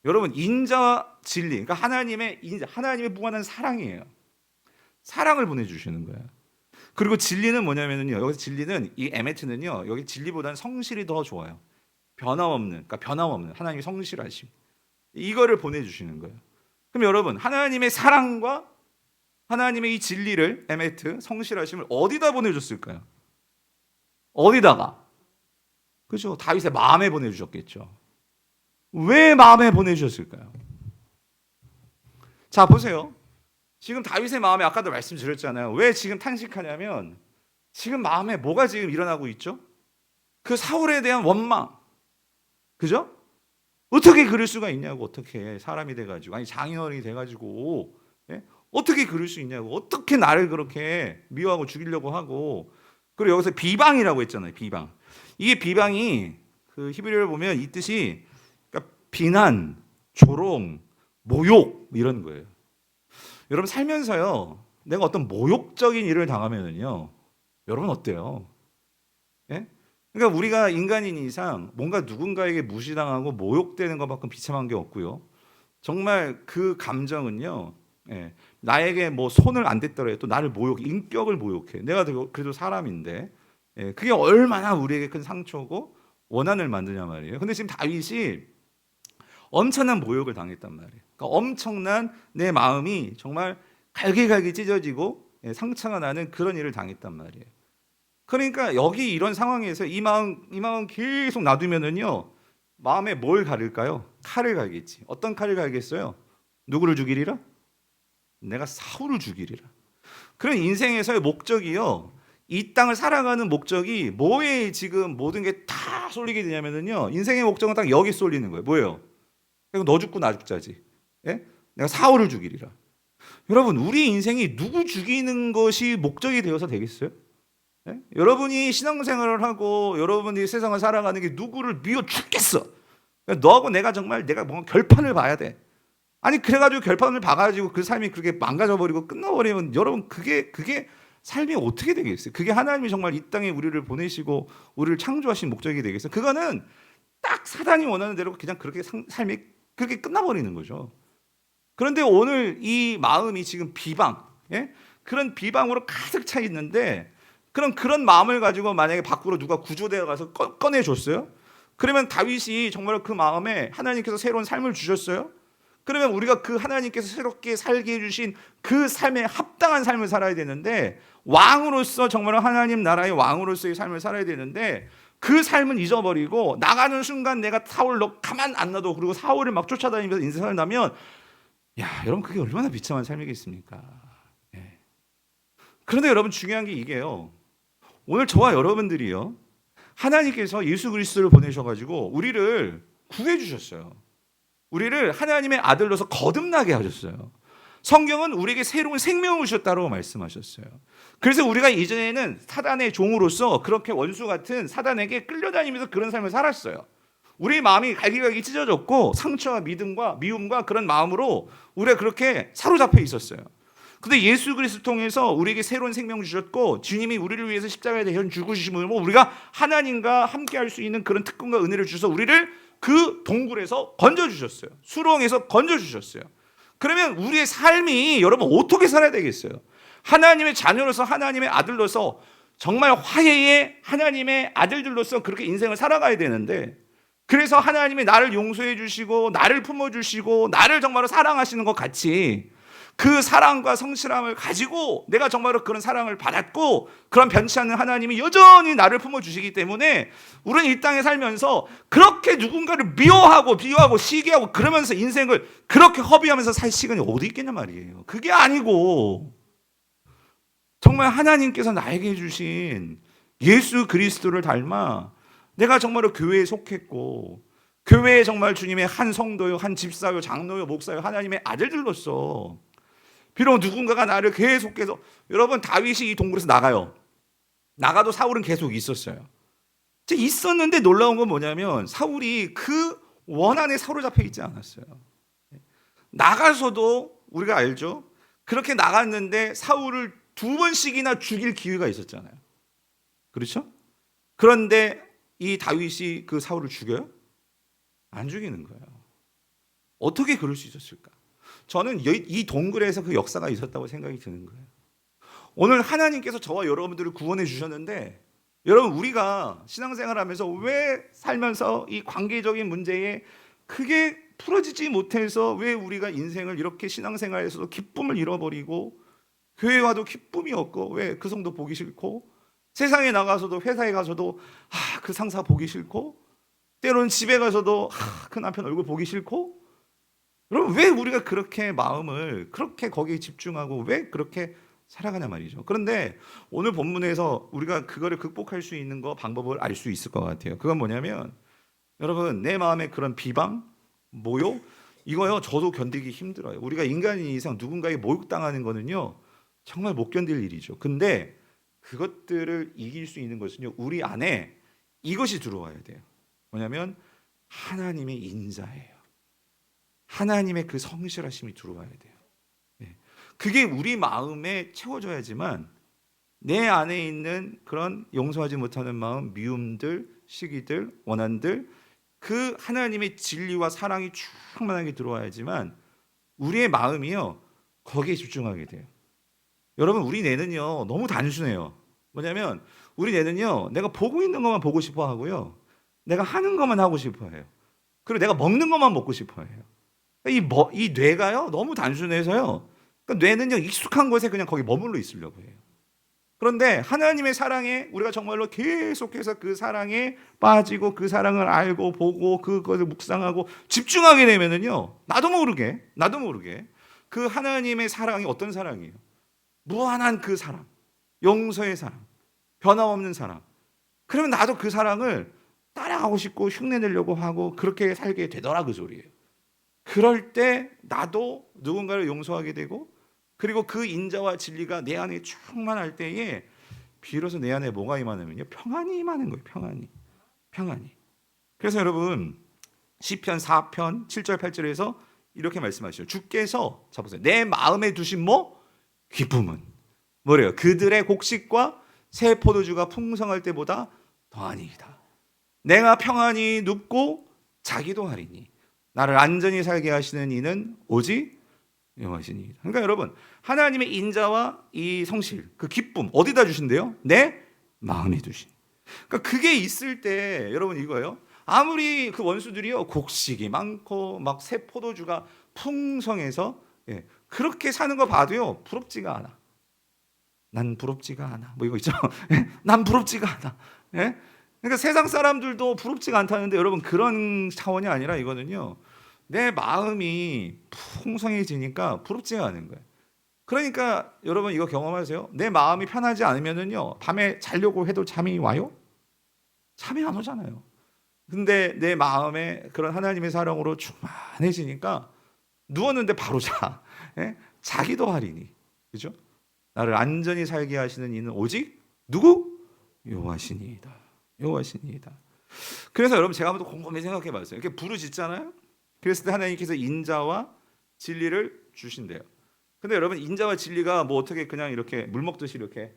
여러분 인자와 진리, 그러니까 하나님의 인자, 하나님의 무한한 사랑이에요. 사랑을 보내주시는 거예요. 그리고 진리는 뭐냐면요, 여기서 진리는 이 에메트는요, 여기 진리보다는 성실이 더 좋아요. 그러니까 변함없는 하나님의 성실하심, 이거를 보내주시는 거예요. 그럼 여러분 하나님의 사랑과 하나님의 이 진리를, 에메트 성실하심을 어디다 보내줬을까요? 어디다가? 그죠? 다윗의 마음에 보내주셨겠죠. 왜 마음에 보내주셨을까요? 자 보세요. 지금 다윗의 마음에 아까도 말씀드렸잖아요. 왜 지금 탄식하냐면 지금 마음에 뭐가 지금 일어나고 있죠? 그 사울에 대한 원망. 그죠? 어떻게 그럴 수가 있냐고. 어떻게 사람이 돼가지고, 아니 장인어른이 돼가지고, 어떻게 그럴 수 있냐고. 어떻게 나를 그렇게 미워하고 죽이려고 하고. 그리고 여기서 비방이라고 했잖아요. 비방. 이게 비방이 그 히브리어를 보면 이 뜻이 그러니까 비난, 조롱, 모욕 이런 거예요. 여러분 살면서요, 내가 어떤 모욕적인 일을 당하면은요, 여러분 어때요? 그러니까 우리가 인간인 이상 뭔가 누군가에게 무시당하고 모욕되는 것만큼 비참한 게 없고요. 정말 그 감정은요, 나에게 뭐 손을 안 댔더라도 또 나를 인격을 모욕해. 내가 그래도 사람인데, 그게 얼마나 우리에게 큰 상처고 원한을 만드냐 말이에요. 근데 지금 다윗이 엄청난 모욕을 당했단 말이에요. 그러니까 엄청난 내 마음이 정말 갈기갈기 찢어지고 상처가 나는 그런 일을 당했단 말이에요. 그러니까 여기 이런 상황에서 이 마음 계속 놔두면은요, 마음에 뭘 가릴까요? 칼을 갈겠지. 어떤 칼을 갈겠어요? 누구를 죽이리라? 내가 사울을 죽이리라. 그런 인생에서의 목적이요, 이 땅을 살아가는 목적이 뭐에 지금 모든 게 다 쏠리게 되냐면은요, 인생의 목적은 딱 여기 쏠리는 거예요. 뭐예요? 너 죽고 나 죽자지. 내가 사울을 죽이리라. 여러분, 우리 인생이 누구 죽이는 것이 목적이 되어서 되겠어요? 예? 여러분이 신앙생활을 하고 여러분이 세상을 살아가는 게 누구를 미워 죽겠어. 그러니까 너하고 내가 정말 내가 뭔가 결판을 봐야 돼. 아니 그래가지고 결판을 봐가지고 그 삶이 그렇게 망가져버리고 끝나버리면 여러분 그게 삶이 어떻게 되겠어요? 그게 하나님이 정말 이 땅에 우리를 보내시고 우리를 창조하신 목적이 되겠어요? 그거는 딱 사단이 원하는 대로 그냥 그렇게 삶이 그렇게 끝나버리는 거죠. 그런데 오늘 이 마음이 지금 비방, 예? 그런 비방으로 가득 차 있는데 그런 마음을 가지고 만약에 밖으로 누가 구조되어 가서 꺼내줬어요? 그러면 다윗이 정말 그 마음에 하나님께서 새로운 삶을 주셨어요? 그러면 우리가 그 하나님께서 새롭게 살게 해주신 그 삶에 합당한 삶을 살아야 되는데 왕으로서 정말 하나님 나라의 왕으로서의 삶을 살아야 되는데 그 삶은 잊어버리고 나가는 순간 내가 사울로 가만 안 놔도 그리고 사울을 막 쫓아다니면서 인생을 산다면 야 여러분 그게 얼마나 비참한 삶이겠습니까? 예. 그런데 여러분 중요한 게 이게요. 오늘 저와 여러분들이요. 하나님께서 예수 그리스도를 보내셔가지고 우리를 구해주셨어요. 우리를 하나님의 아들로서 거듭나게 하셨어요. 성경은 우리에게 새로운 생명을 주셨다고 말씀하셨어요. 그래서 우리가 이전에는 사단의 종으로서 그렇게 원수 같은 사단에게 끌려다니면서 그런 삶을 살았어요. 우리 마음이 갈기갈기 찢어졌고 상처와 믿음과 미움과 그런 마음으로 우리가 그렇게 사로잡혀 있었어요. 근데 예수 그리스도 통해서 우리에게 새로운 생명을 주셨고 주님이 우리를 위해서 십자가에 대해 죽으심으로 우리가 하나님과 함께 할 수 있는 그런 특권과 은혜를 주셔서 우리를 그 동굴에서 건져주셨어요. 수렁에서 건져주셨어요. 그러면 우리의 삶이 여러분 어떻게 살아야 되겠어요? 하나님의 자녀로서 하나님의 아들로서 정말 화해의 하나님의 아들들로서 그렇게 인생을 살아가야 되는데 그래서 하나님이 나를 용서해 주시고 나를 품어주시고 나를 정말로 사랑하시는 것 같이 그 사랑과 성실함을 가지고 내가 정말로 그런 사랑을 받았고 그런 변치 않는 하나님이 여전히 나를 품어주시기 때문에 우리는 이 땅에 살면서 그렇게 누군가를 미워하고 비교하고 시기하고 그러면서 인생을 그렇게 허비하면서 살 시간이 어디 있겠냐 말이에요. 그게 아니고 정말 하나님께서 나에게 주신 예수 그리스도를 닮아 내가 정말로 교회에 속했고 교회에 정말 주님의 한 성도요 한 집사요 장로요 목사요 하나님의 아들들로서 비록 누군가가 나를 계속해서 여러분 다윗이 이 동굴에서 나가요. 나가도 사울은 계속 있었어요. 있었는데 놀라운 건 뭐냐면 사울이 그 원한에 사로잡혀 있지 않았어요. 나가서도 우리가 알죠. 그렇게 나갔는데 사울을 2번씩이나 죽일 기회가 있었잖아요. 그렇죠? 그런데 이 다윗이 그 사울을 죽여요? 안 죽이는 거예요. 어떻게 그럴 수 있었을까? 저는 이 동굴에서 그 역사가 있었다고 생각이 드는 거예요. 오늘 하나님께서 저와 여러분들을 구원해 주셨는데 여러분 우리가 신앙생활하면서 왜 살면서 이 관계적인 문제에 크게 풀어지지 못해서 왜 우리가 인생을 이렇게 신앙생활에서도 기쁨을 잃어버리고 교회 와도 기쁨이 없고 왜 그 성도 보기 싫고 세상에 나가서도 회사에 가서도 그 상사 보기 싫고 때로는 집에 가서도 그 남편 얼굴 보기 싫고 여러분 왜 우리가 그렇게 마음을 그렇게 거기에 집중하고 왜 그렇게 살아가냐 말이죠. 그런데 오늘 본문에서 우리가 그거를 극복할 수 있는 방법을 알 수 있을 것 같아요. 그건 뭐냐면 여러분 내 마음에 그런 비방, 모욕 이거요 저도 견디기 힘들어요. 우리가 인간인 이상 누군가에게 모욕당하는 거는요 정말 못 견딜 일이죠. 근데 그것들을 이길 수 있는 것은요 우리 안에 이것이 들어와야 돼요. 뭐냐면 하나님의 인자예요. 하나님의 그 성실하심이 들어와야 돼요. 그게 우리 마음에 채워져야지만 내 안에 있는 그런 용서하지 못하는 마음, 미움들, 시기들, 원한들 그 하나님의 진리와 사랑이 충만하게 들어와야지만 우리의 마음이요 거기에 집중하게 돼요. 여러분 우리 뇌는요 너무 단순해요. 뭐냐면 우리 뇌는요 내가 보고 있는 것만 보고 싶어 하고요 내가 하는 것만 하고 싶어 해요. 그리고 내가 먹는 것만 먹고 싶어 해요. 이 뇌가요 너무 단순해서요 그러니까 뇌는요 익숙한 곳에 그냥 거기 머물러 있으려고 해요. 그런데 하나님의 사랑에 우리가 정말로 계속해서 그 사랑에 빠지고 그 사랑을 알고 보고 그것을 묵상하고 집중하게 되면은요 나도 모르게 그 하나님의 사랑이 어떤 사랑이에요? 무한한 그 사랑, 용서의 사랑, 변함없는 사랑. 그러면 나도 그 사랑을 따라가고 싶고 흉내내려고 하고 그렇게 살게 되더라 그 소리예요. 그럴 때 나도 누군가를 용서하게 되고 그리고 그 인자와 진리가 내 안에 충만할 때에 비로소 내 안에 뭐가 임하냐면요, 평안이 임하는 거예요. 평안이. 그래서 여러분 시편 4편 7절 8절에서 이렇게 말씀하시죠. 주께서 잡으세요. 내 마음에 두신 뭐 기쁨은 뭐래요? 그들의 곡식과 새 포도주가 풍성할 때보다 더하니이다. 내가 평안히 눕고 자기도 하리니 나를 안전히 살게 하시는 이는 오직 여호와시니이다. 그러니까 여러분 하나님의 인자와 이 성실, 그 기쁨 어디다 주신대요? 내 마음에 두신. 그러니까 그게 있을 때 여러분 이거예요. 아무리 그 원수들이요 곡식이 많고 막 새 포도주가 풍성해서 그렇게 사는 거 봐도요 부럽지가 않아. 난 부럽지가 않아. 뭐 이거 있죠? 난 부럽지가 않아. 그러니까 세상 사람들도 부럽지가 않다는데 여러분 그런 차원이 아니라 이거는요. 내 마음이 풍성해지니까 부럽지가 않은 거예요. 그러니까 여러분 이거 경험하세요. 내 마음이 편하지 않으면은요 밤에 자려고 해도 잠이 와요? 잠이 안 오잖아요. 근데 내 마음에 그런 하나님의 사랑으로 충만해지니까 누웠는데 바로 자. 자기도 하리니. 그죠? 나를 안전히 살게 하시는 이는 오직 누구? 여호와시니이다. 여호와시니이다. 그래서 여러분 제가 한번 곰곰이 생각해 봤어요. 이렇게 부르짖잖아요. 그랬을 때 하나님께서 인자와 진리를 주신대요. 근데 여러분 인자와 진리가 뭐 어떻게 그냥 이렇게 물 먹듯이 이렇게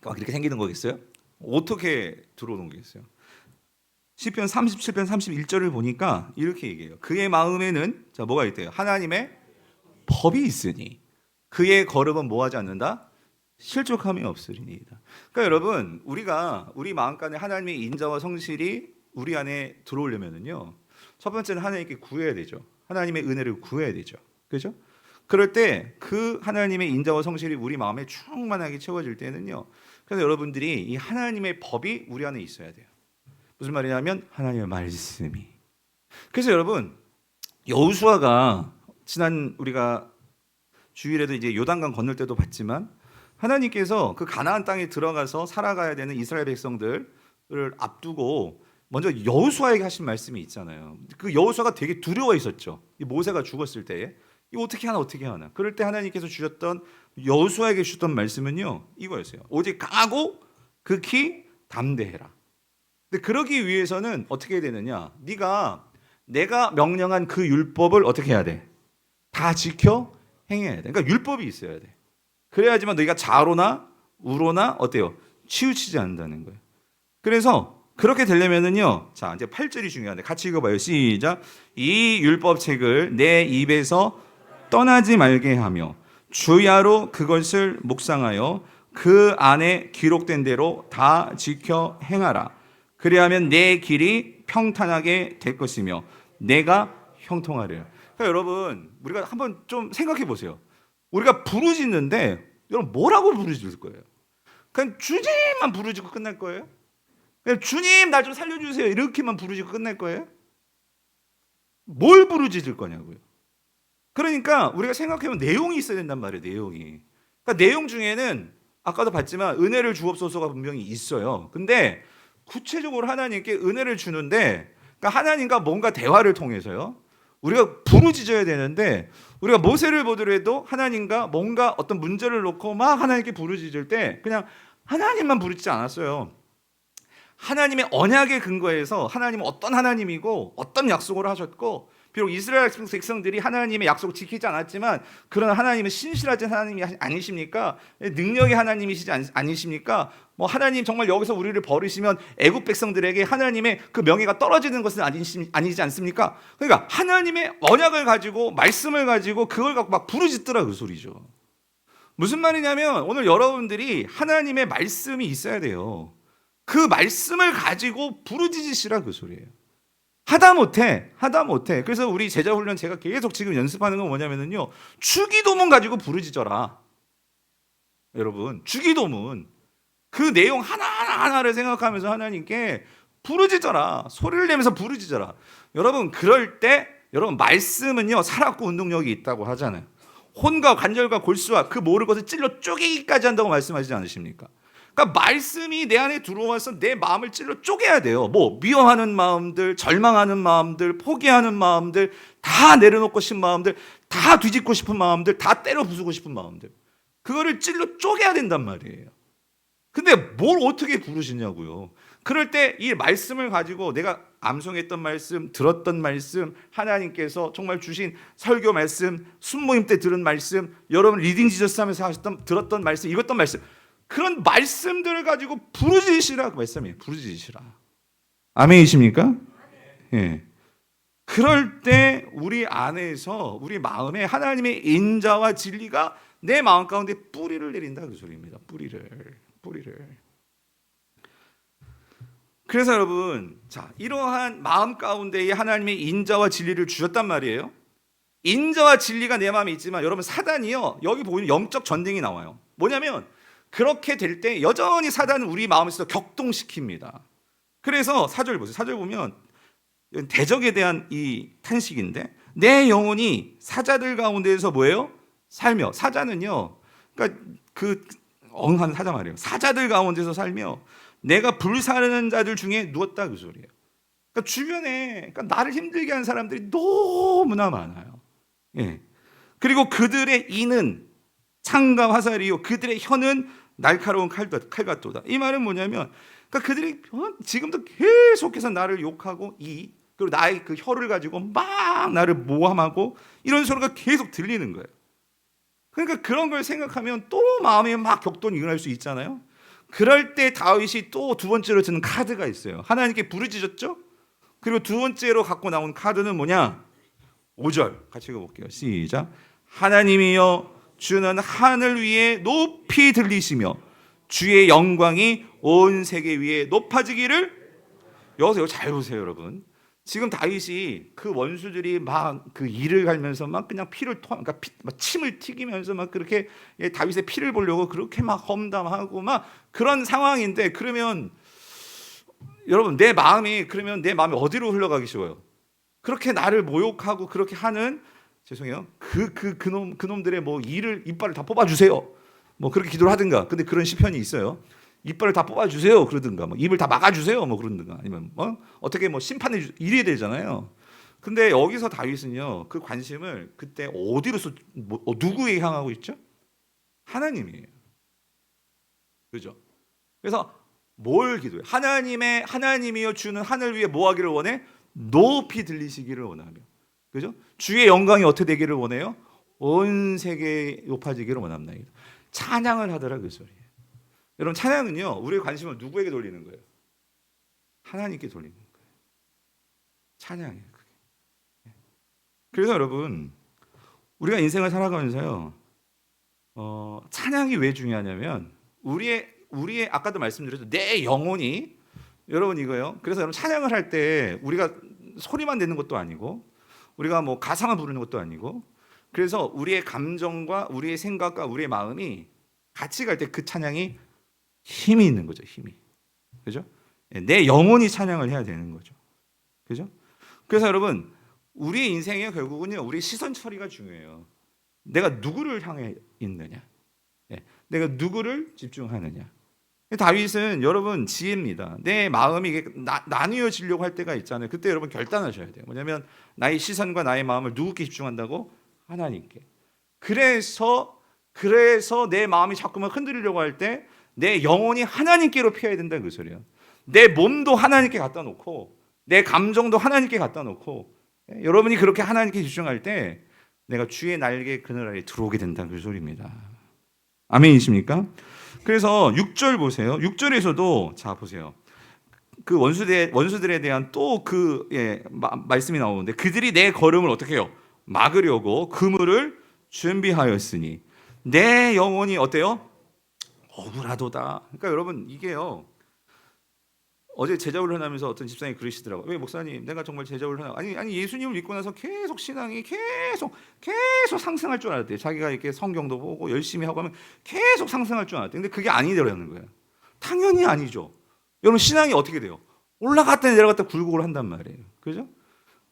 막 이렇게 생기는 거겠어요? 어떻게 들어오는 거겠어요? 시편 37편 31절을 보니까 이렇게 얘기해요. 그의 마음에는 자 뭐가 있대요? 하나님의 법이 있으니 그의 걸음은 뭐하지 않는다? 실족함이 없으리니이다. 그러니까 여러분 우리가 우리 마음간에 하나님의 인자와 성실이 우리 안에 들어오려면은요. 첫 번째는 하나님께 구해야 되죠. 하나님의 은혜를 구해야 되죠. 그죠? 그럴 때 그 하나님의 인자와 성실이 우리 마음에 충만하게 채워질 때는요. 그래서 여러분들이 이 하나님의 법이 우리 안에 있어야 돼요. 무슨 말이냐면 하나님의 말씀이. 그래서 여러분 여호수아가 지난 우리가 주일에도 이제 요단강 건널 때도 봤지만 하나님께서 그 가나안 땅에 들어가서 살아가야 되는 이스라엘 백성들을 앞두고 먼저 여호수아에게 하신 말씀이 있잖아요. 그 여호수아가 되게 두려워 있었죠. 이 모세가 죽었을 때에 이거 어떻게 하나. 그럴 때 하나님께서 주셨던 여호수아에게 주셨던 말씀은요 이거였어요. 오직 강하고 극히 담대해라. 근데 그러기 위해서는 어떻게 해야 되느냐? 내가 명령한 그 율법을 어떻게 해야 돼? 다 지켜 행해야 돼. 그러니까 율법이 있어야 돼. 그래야지만 너희가 좌로나 우로나 어때요? 치우치지 않는다는 거예요. 그래서 그렇게 되려면은요. 자, 이제 8절이 중요한데 같이 읽어봐요. 시작. 이 율법책을 내 입에서 떠나지 말게 하며 주야로 그것을 묵상하여 그 안에 기록된 대로 다 지켜 행하라. 그리하면 내 길이 평탄하게 될 것이며 내가 형통하리라. 그러니까 여러분 우리가 한번 좀 생각해 보세요. 우리가 부르짖는데 여러분 뭐라고 부르짖을 거예요? 그냥 주님만 부르짖고 끝날 거예요? 그냥 주님 날 좀 살려주세요 이렇게만 부르짖고 끝날 거예요? 뭘 부르짖을 거냐고요. 그러니까 우리가 생각해보면 내용이 있어야 된단 말이에요. 내용이. 그러니까 내용 중에는 아까도 봤지만 은혜를 주옵소서가 분명히 있어요. 근데 구체적으로 하나님께 은혜를 주는데 그러니까 하나님과 뭔가 대화를 통해서요. 우리가 부르짖어야 되는데 우리가 모세를 보더라도 하나님과 뭔가 어떤 문제를 놓고 막 하나님께 부르짖을 때 그냥 하나님만 부르짖지 않았어요. 하나님의 언약에 근거해서 하나님은 어떤 하나님이고 어떤 약속을 하셨고 비록 이스라엘 백성들이 하나님의 약속을 지키지 않았지만 그러나 하나님은 신실하신 하나님이 아니십니까? 능력의 하나님이시지 아니십니까? 뭐 하나님 정말 여기서 우리를 버리시면 애굽 백성들에게 하나님의 그 명예가 떨어지는 것은 아니지 않습니까? 그러니까 하나님의 언약을 가지고 말씀을 가지고 그걸 갖고 막 부르짖더라 그 소리죠. 무슨 말이냐면 오늘 여러분들이 하나님의 말씀이 있어야 돼요. 그 말씀을 가지고 부르짖으시라 그 소리예요. 하다 못해. 그래서 우리 제자 훈련 제가 계속 지금 연습하는 건 뭐냐면요. 주기도문 가지고 부르짖어라. 여러분, 주기도문. 그 내용 하나하나를 생각하면서 하나님께 부르짖어라. 소리를 내면서 부르짖어라. 여러분, 그럴 때 여러분 말씀은요. 살았고 운동력이 있다고 하잖아요. 혼과 관절과 골수와 그 모를 것을 찔러 쪼개기까지 한다고 말씀하시지 않으십니까? 그러니까 말씀이 내 안에 들어와서 내 마음을 찔러 쪼개야 돼요. 뭐 미워하는 마음들, 절망하는 마음들, 포기하는 마음들, 다 내려놓고 싶은 마음들 다 뒤집고 싶은 마음들, 다 때려 부수고 싶은 마음들, 그거를 찔러 쪼개야 된단 말이에요. 근데 뭘 어떻게 부르시냐고요. 그럴 때 이 말씀을 가지고 내가 암송했던 말씀, 들었던 말씀, 하나님께서 정말 주신 설교 말씀, 순모임 때 들은 말씀, 여러분 리딩 지저스 하면서 하셨던 들었던 말씀, 읽었던 말씀, 그런 말씀들을 가지고 부르짖으시라 그 말씀이에요. 부르짖으시라. 아멘이십니까? 예. 그럴 때 우리 안에서 우리 마음에 하나님의 인자와 진리가 내 마음 가운데 뿌리를 내린다 그 소리입니다. 뿌리를. 그래서 여러분, 자, 이러한 마음 가운데에 하나님의 인자와 진리를 주셨단 말이에요. 인자와 진리가 내 마음에 있지만 여러분, 사단이요, 여기 보이는 영적 전쟁이 나와요. 뭐냐면 그렇게 될 때 여전히 사단은 우리 마음에서 격동시킵니다. 그래서 4절 보세요. 4절 보면 대적에 대한 이 탄식인데, 내 영혼이 사자들 가운데에서 뭐예요? 살며. 사자는요, 그러니까 그 엉한 사자 말이에요. 사자들 가운데서 살며 내가 불사르는 자들 중에 누웠다 그 소리예요. 그러니까 주변에, 그러니까 나를 힘들게 하는 사람들이 너무나 많아요. 예. 그리고 그들의 이는 창과 화살이요, 그들의 혀는 날카로운 칼같도다. 이 말은 뭐냐면, 그러니까 그들이 지금도 계속해서 나를 욕하고 그리고 나의 그 혀를 가지고 막 나를 모함하고 이런 소리가 계속 들리는 거예요. 그러니까 그런 걸 생각하면 또 마음에 막 격동이 일어날 수 있잖아요. 그럴 때 다윗이 또 두 번째로 드는 카드가 있어요. 하나님께 부르짖었죠. 그리고 두 번째로 갖고 나온 카드는 뭐냐? 5절 같이 읽어볼게요. 시작. 하나님이여, 주는 하늘 위에 높이 들리시며 주의 영광이 온 세계 위에 높아지기를. 여기서 잘 보세요 여러분. 지금 다윗이 그 원수들이 막 그 이를 갈면서 막 그냥 그러니까 막 침을 튀기면서 막 그렇게 다윗의 피를 보려고 그렇게 막 험담하고 막 그런 상황인데, 그러면 여러분 내 마음이 어디로 흘러가기 쉬워요? 그렇게 나를 모욕하고 그렇게 하는, 죄송해요, 그놈들의 뭐 이빨을 다 뽑아주세요. 뭐 그렇게 기도를 하든가. 근데 그런 시편이 있어요. 이빨을 다 뽑아주세요 그러든가, 뭐 입을 다 막아주세요 뭐 그러든가, 아니면 어떻게 뭐 심판을 이래야 되잖아요. 근데 여기서 다윗은요, 그 관심을 그때 어디로서 누구에게 향하고 있죠? 하나님이에요. 그죠? 그래서 뭘 기도해? 하나님이여, 주는 하늘 위에 뭐 하기를 원해? 높이 들리시기를 원하며. 그죠? 주의 영광이 어떻게 되기를 원해요? 온 세계에 높아지기를 원합니다. 찬양을 하더라 그 소리예요. 여러분, 찬양은요, 우리의 관심을 누구에게 돌리는 거예요? 하나님께 돌리는 거예요. 찬양이에요, 그게. 그래서 여러분, 우리가 인생을 살아가면서요, 찬양이 왜 중요하냐면, 우리의 아까도 말씀드렸죠, 내 영혼이, 여러분 이거요. 그래서 여러분, 찬양을 할 때 우리가 소리만 내는 것도 아니고, 우리가 뭐 가사만 부르는 것도 아니고, 그래서 우리의 감정과 우리의 생각과 우리의 마음이 같이 갈 때 그 찬양이 힘이 있는 거죠. 힘이. 그죠? 내 영혼이 찬양을 해야 되는 거죠. 그죠? 그래서 여러분, 우리 인생에 결국은요, 우리 시선 처리가 중요해요. 내가 누구를 향해 있느냐, 내가 누구를 집중하느냐. 다윗은 여러분 지혜입니다. 내 마음이 나뉘어지려고 할 때가 있잖아요. 그때 여러분 결단하셔야 돼요. 뭐냐면 나의 시선과 나의 마음을 누구께 집중한다고? 하나님께. 그래서 내 마음이 자꾸만 흔들리려고 할 때 내 영혼이 하나님께로 피해야 된다는 그 소리예요. 내 몸도 하나님께 갖다 놓고, 내 감정도 하나님께 갖다 놓고, 여러분이 그렇게 하나님께 집중할 때 내가 주의 날개 그늘 아래 들어오게 된다는 그 소리입니다. 아멘이십니까? 그래서 6절 보세요. 6절에서도 자 보세요. 그 원수들에 대한 또 말씀이 나오는데, 그들이 내 걸음을 어떻게 해요? 막으려고 그물을 준비하였으니 내 영혼이 어때요? 억울하도다. 그러니까 여러분, 이게요, 어제 제자훈련하면서 어떤 집사님이 그러시더라고요. 왜 목사님, 내가 정말 제자훈련, 아니 예수님을 믿고 나서 계속 신앙이 계속 상승할 줄 알았대요. 자기가 이렇게 성경도 보고 열심히 하고 하면 계속 상승할 줄 알았대요. 근데 그게 아니더라는 거예요. 당연히 아니죠. 여러분, 신앙이 어떻게 돼요? 올라갔다 내려갔다 굴곡을 한단 말이에요. 그죠?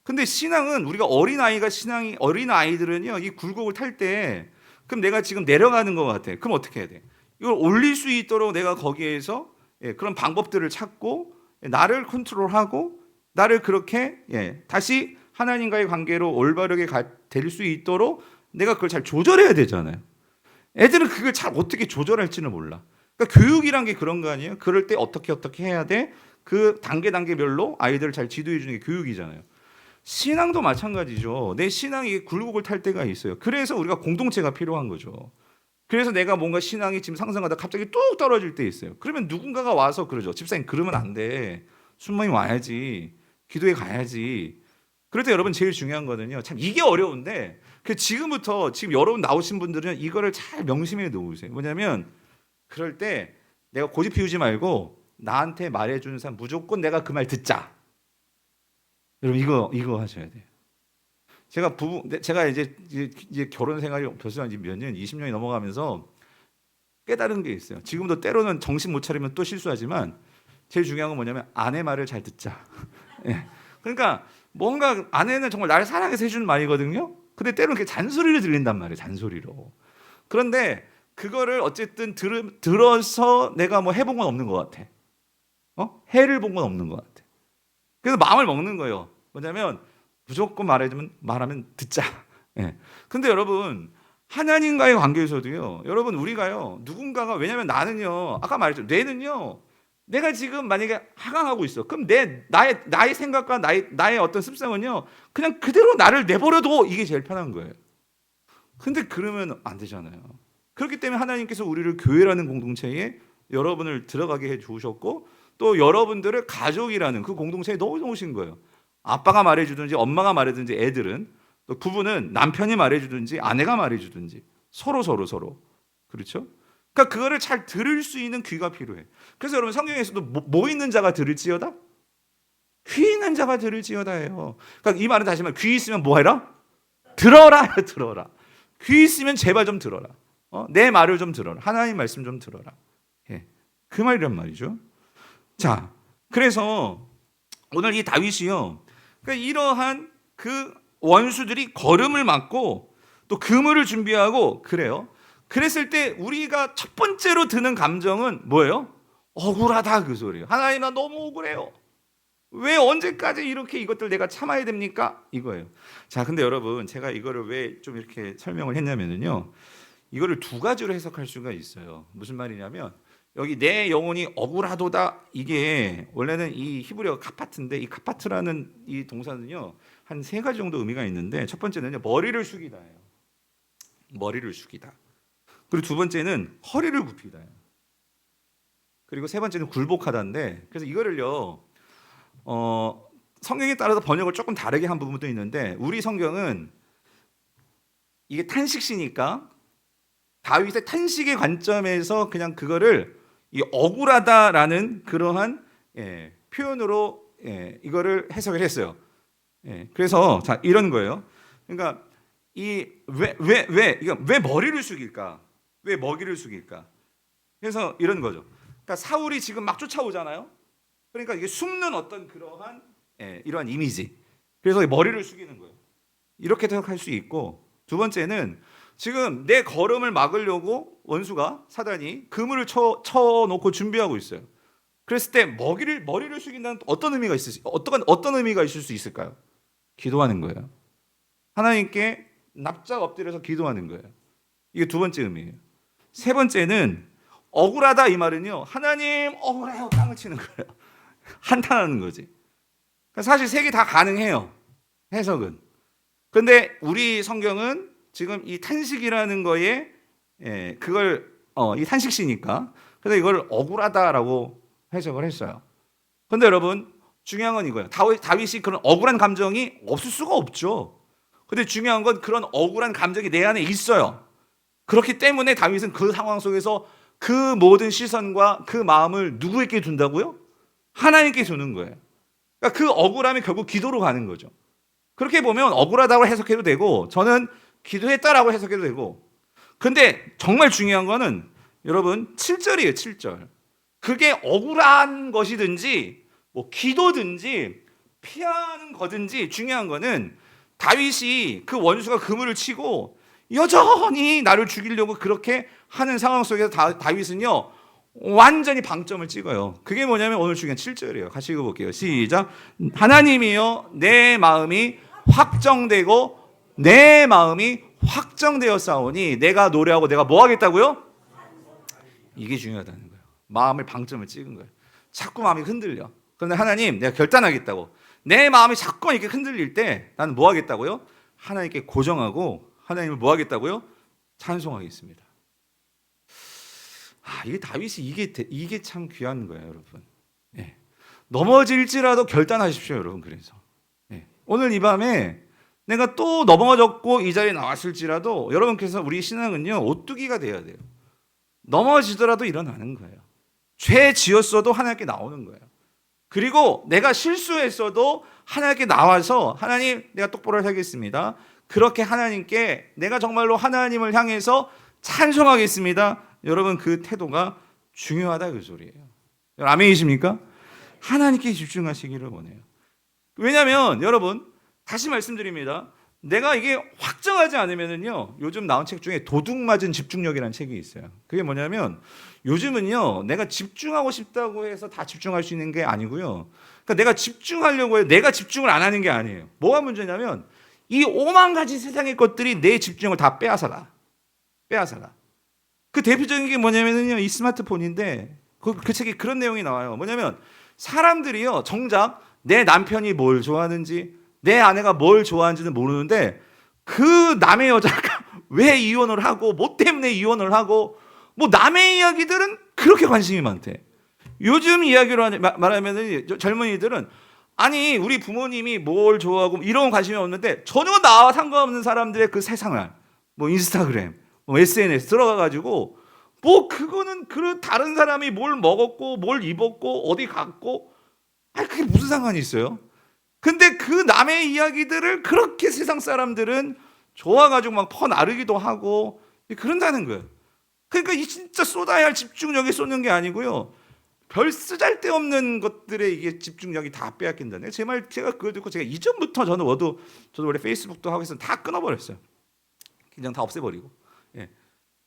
근데 신앙은, 우리가 어린 아이들은요, 이 굴곡을 탈 때, 그럼 내가 지금 내려가는 것 같아. 그럼 어떻게 해야 돼? 이걸 올릴 수 있도록 내가 거기에서 그런 방법들을 찾고 나를 컨트롤하고 나를 그렇게 다시 하나님과의 관계로 올바르게 될 수 있도록 내가 그걸 잘 조절해야 되잖아요. 애들은 그걸 잘 어떻게 조절할지는 몰라. 그러니까 교육이란 게 그런 거 아니에요? 그럴 때 어떻게 해야 돼? 그 단계별로 아이들을 잘 지도해 주는 게 교육이잖아요. 신앙도 마찬가지죠. 내 신앙이 굴곡을 탈 때가 있어요. 그래서 우리가 공동체가 필요한 거죠. 그래서 내가 뭔가 신앙이 지금 상승하다 갑자기 뚝 떨어질 때 있어요. 그러면 누군가가 와서 그러죠. 집사님 그러면 안 돼. 순모임 와야지. 기도에 가야지. 그럴 때 여러분 제일 중요한 거는요. 참 이게 어려운데 지금부터 지금 여러분 나오신 분들은 이거를 잘 명심해 놓으세요. 뭐냐면 그럴 때 내가 고집 피우지 말고 나한테 말해주는 사람 무조건 내가 그 말 듣자. 여러분 이거 하셔야 돼요. 제가 이제 결혼 생활이 벌써 이제 몇 년, 20년이 넘어가면서 깨달은 게 있어요. 지금도 때로는 정신 못 차리면 또 실수하지만 제일 중요한 건 뭐냐면 아내 말을 잘 듣자. 예. 그러니까 뭔가 아내는 정말 나를 사랑해서 해주는 말이거든요. 근데 때로는 그게 잔소리를 들린단 말이에요. 잔소리로. 그런데 그거를 어쨌든 들어서 내가 뭐 해본 건 없는 것 같아. 해를 본 건 없는 것 같아. 그래서 마음을 먹는 거예요. 뭐냐면 무조건 말하면 듣자. 예. 근데 여러분 하나님과의 관계에서도요. 여러분 우리가요. 누군가가 왜냐면 나는요. 아까 말했죠. 뇌는요. 내가 지금 만약에 하강하고 있어. 그럼 나의 생각과 나의 어떤 습성은요. 그냥 그대로 나를 내버려둬. 이게 제일 편한 거예요. 근데 그러면 안 되잖아요. 그렇기 때문에 하나님께서 우리를 교회라는 공동체에 여러분을 들어가게 해 주셨고 또 여러분들을 가족이라는 그 공동체에 넣어놓으신 거예요. 아빠가 말해주든지 엄마가 말해주든지 애들은 또 부부는 남편이 말해주든지 아내가 말해주든지 서로 그렇죠? 그러니까 그거를 잘 들을 수 있는 귀가 필요해. 그래서 여러분 성경에서도 뭐 있는 자가 들을지어다? 귀 있는 자가 들을지어다예요. 그러니까 이 말은 다시 말해 귀 있으면 뭐 해라? 들어라. 귀 있으면 제발 좀 들어라. 내 말을 좀 들어라. 하나님 말씀 좀 들어라. 예. 그 말이란 말이죠. 자, 그래서 오늘 이 다윗이요. 그러니까 이러한 그 원수들이 걸음을 막고 또 그물을 준비하고 그래요. 그랬을 때 우리가 첫 번째로 드는 감정은 뭐예요? 억울하다 그 소리예요. 하나님 나 너무 억울해요. 왜 언제까지 이렇게 이것들 내가 참아야 됩니까? 이거예요. 자, 근데 여러분 제가 이거를 왜 좀 이렇게 설명을 했냐면요. 이거를 두 가지로 해석할 수가 있어요. 무슨 말이냐면 여기 내 영혼이 억울하도다 이게 원래는 이 히브리어 카파트인데 이 카파트라는 이 동사는요 한 세 가지 정도 의미가 있는데 첫 번째는요 머리를 숙이다예요. 머리를 숙이다. 그리고 두 번째는 허리를 굽히다예요. 그리고 세 번째는 굴복하다인데 그래서 이거를요 성경에 따라서 번역을 조금 다르게 한 부분도 있는데 우리 성경은 이게 탄식시니까 다윗의 탄식의 관점에서 그냥 그거를 이 억울하다라는 그러한 표현으로 이거를 해석을 했어요. 그래서 자 이런 거예요. 그러니까 이 왜 머리를 숙일까? 왜 먹이를 숙일까? 그래서 이런 거죠. 그러니까 사울이 지금 막 쫓아오잖아요. 그러니까 이게 숨는 어떤 그러한 이러한 이미지. 그래서 머리를 숙이는 거예요. 이렇게 해석할 수 있고 두 번째는 지금 내 걸음을 막으려고 원수가 사단이 그물을 쳐놓고 준비하고 있어요. 그랬을 때 머리를 숙인다는 어떤 의미가 어떤 의미가 있을 수 있을까요? 기도하는 거예요. 하나님께 납작 엎드려서 기도하는 거예요. 이게 두 번째 의미예요. 세 번째는 억울하다 이 말은요. 하나님 억울해요 땅을 치는 거예요. 한탄하는 거지. 사실 세 개 다 가능해요. 해석은. 그런데 우리 성경은 지금 이 탄식이라는 거에 그걸 이 탄식시니까 그래서 이걸 억울하다라고 해석을 했어요. 그런데 여러분 중요한 건 이거예요. 다윗이 그런 억울한 감정이 없을 수가 없죠. 근데 중요한 건 그런 억울한 감정이 내 안에 있어요. 그렇기 때문에 다윗은 그 상황 속에서 그 모든 시선과 그 마음을 누구에게 둔다고요? 하나님께 주는 거예요. 그러니까 그 억울함이 결국 기도로 가는 거죠. 그렇게 보면 억울하다고 해석해도 되고 저는 기도했다라고 해석해도 되고 근데 정말 중요한 거는 여러분 7절이에요. 7절. 그게 억울한 것이든지 뭐 기도든지 피하는 거든지 중요한 거는 다윗이 그 원수가 그물을 치고 여전히 나를 죽이려고 그렇게 하는 상황 속에서 다윗은요 완전히 방점을 찍어요. 그게 뭐냐면 오늘 중요한 7절이에요. 같이 읽어볼게요. 시작. 하나님이여 내 마음이 확정되고 내 마음이 확정되었사오니 내가 노래하고 내가 뭐 하겠다고요? 이게 중요하다는 거예요. 마음을 방점을 찍은 거예요. 자꾸 마음이 흔들려. 그런데 하나님, 내가 결단하겠다고. 내 마음이 자꾸 이렇게 흔들릴 때 나는 뭐 하겠다고요? 하나님께 고정하고 하나님을 뭐 하겠다고요? 찬송하겠습니다. 이게 다윗이 이게 참 귀한 거예요, 여러분. 예. 넘어질지라도 결단하십시오, 여러분. 그래서 오늘 이 밤에 내가 또 넘어졌고 이 자리에 나왔을지라도 여러분께서 우리 신앙은요 오뚜기가 돼야 돼요. 넘어지더라도 일어나는 거예요. 죄 지었어도 하나님께 나오는 거예요. 그리고 내가 실수했어도 하나님께 나와서 하나님 내가 똑바로 하겠습니다. 그렇게 하나님께 내가 정말로 하나님을 향해서 찬송하겠습니다. 여러분 그 태도가 중요하다 그 소리예요. 아멘이십니까? 하나님께 집중하시기를 원해요. 왜냐하면 여러분 다시 말씀드립니다. 내가 이게 확정하지 않으면은요 요즘 나온 책 중에 도둑 맞은 집중력이라는 책이 있어요. 그게 뭐냐면 요즘은요 내가 집중하고 싶다고 해서 다 집중할 수 있는 게 아니고요. 그러니까 내가 집중하려고 해요. 내가 집중을 안 하는 게 아니에요. 뭐가 문제냐면 이 오만 가지 세상의 것들이 내 집중을 다 빼앗아가. 그 대표적인 게 뭐냐면은요 이 스마트폰인데 그 책에 그런 내용이 나와요. 뭐냐면 사람들이요 정작 내 남편이 뭘 좋아하는지 내 아내가 뭘 좋아하는지는 모르는데 그 남의 여자가 왜 이혼을 하고 뭐 때문에 이혼을 하고 뭐 남의 이야기들은 그렇게 관심이 많대. 요즘 이야기로 말하면 젊은이들은 아니 우리 부모님이 뭘 좋아하고 이런 관심이 없는데 전혀 나와 상관없는 사람들의 그 세상을 뭐 인스타그램 뭐 SNS 들어가 가지고 뭐 그거는 그 다른 사람이 뭘 먹었고 뭘 입었고 어디 갔고 그게 무슨 상관이 있어요? 근데 그 남의 이야기들을 그렇게 세상 사람들은 좋아가지고 막 퍼나르기도 하고 그런다는 거예요. 그러니까 이 진짜 쏟아야 할 집중력에 쏟는 게 아니고요. 별 쓰잘데없는 것들에 이게 집중력이 다 빼앗긴다네. 제가 그걸 듣고 제가 이전부터 저도 원래 페이스북도 하고 있었는데 다 끊어버렸어요. 그냥 다 없애버리고. 예.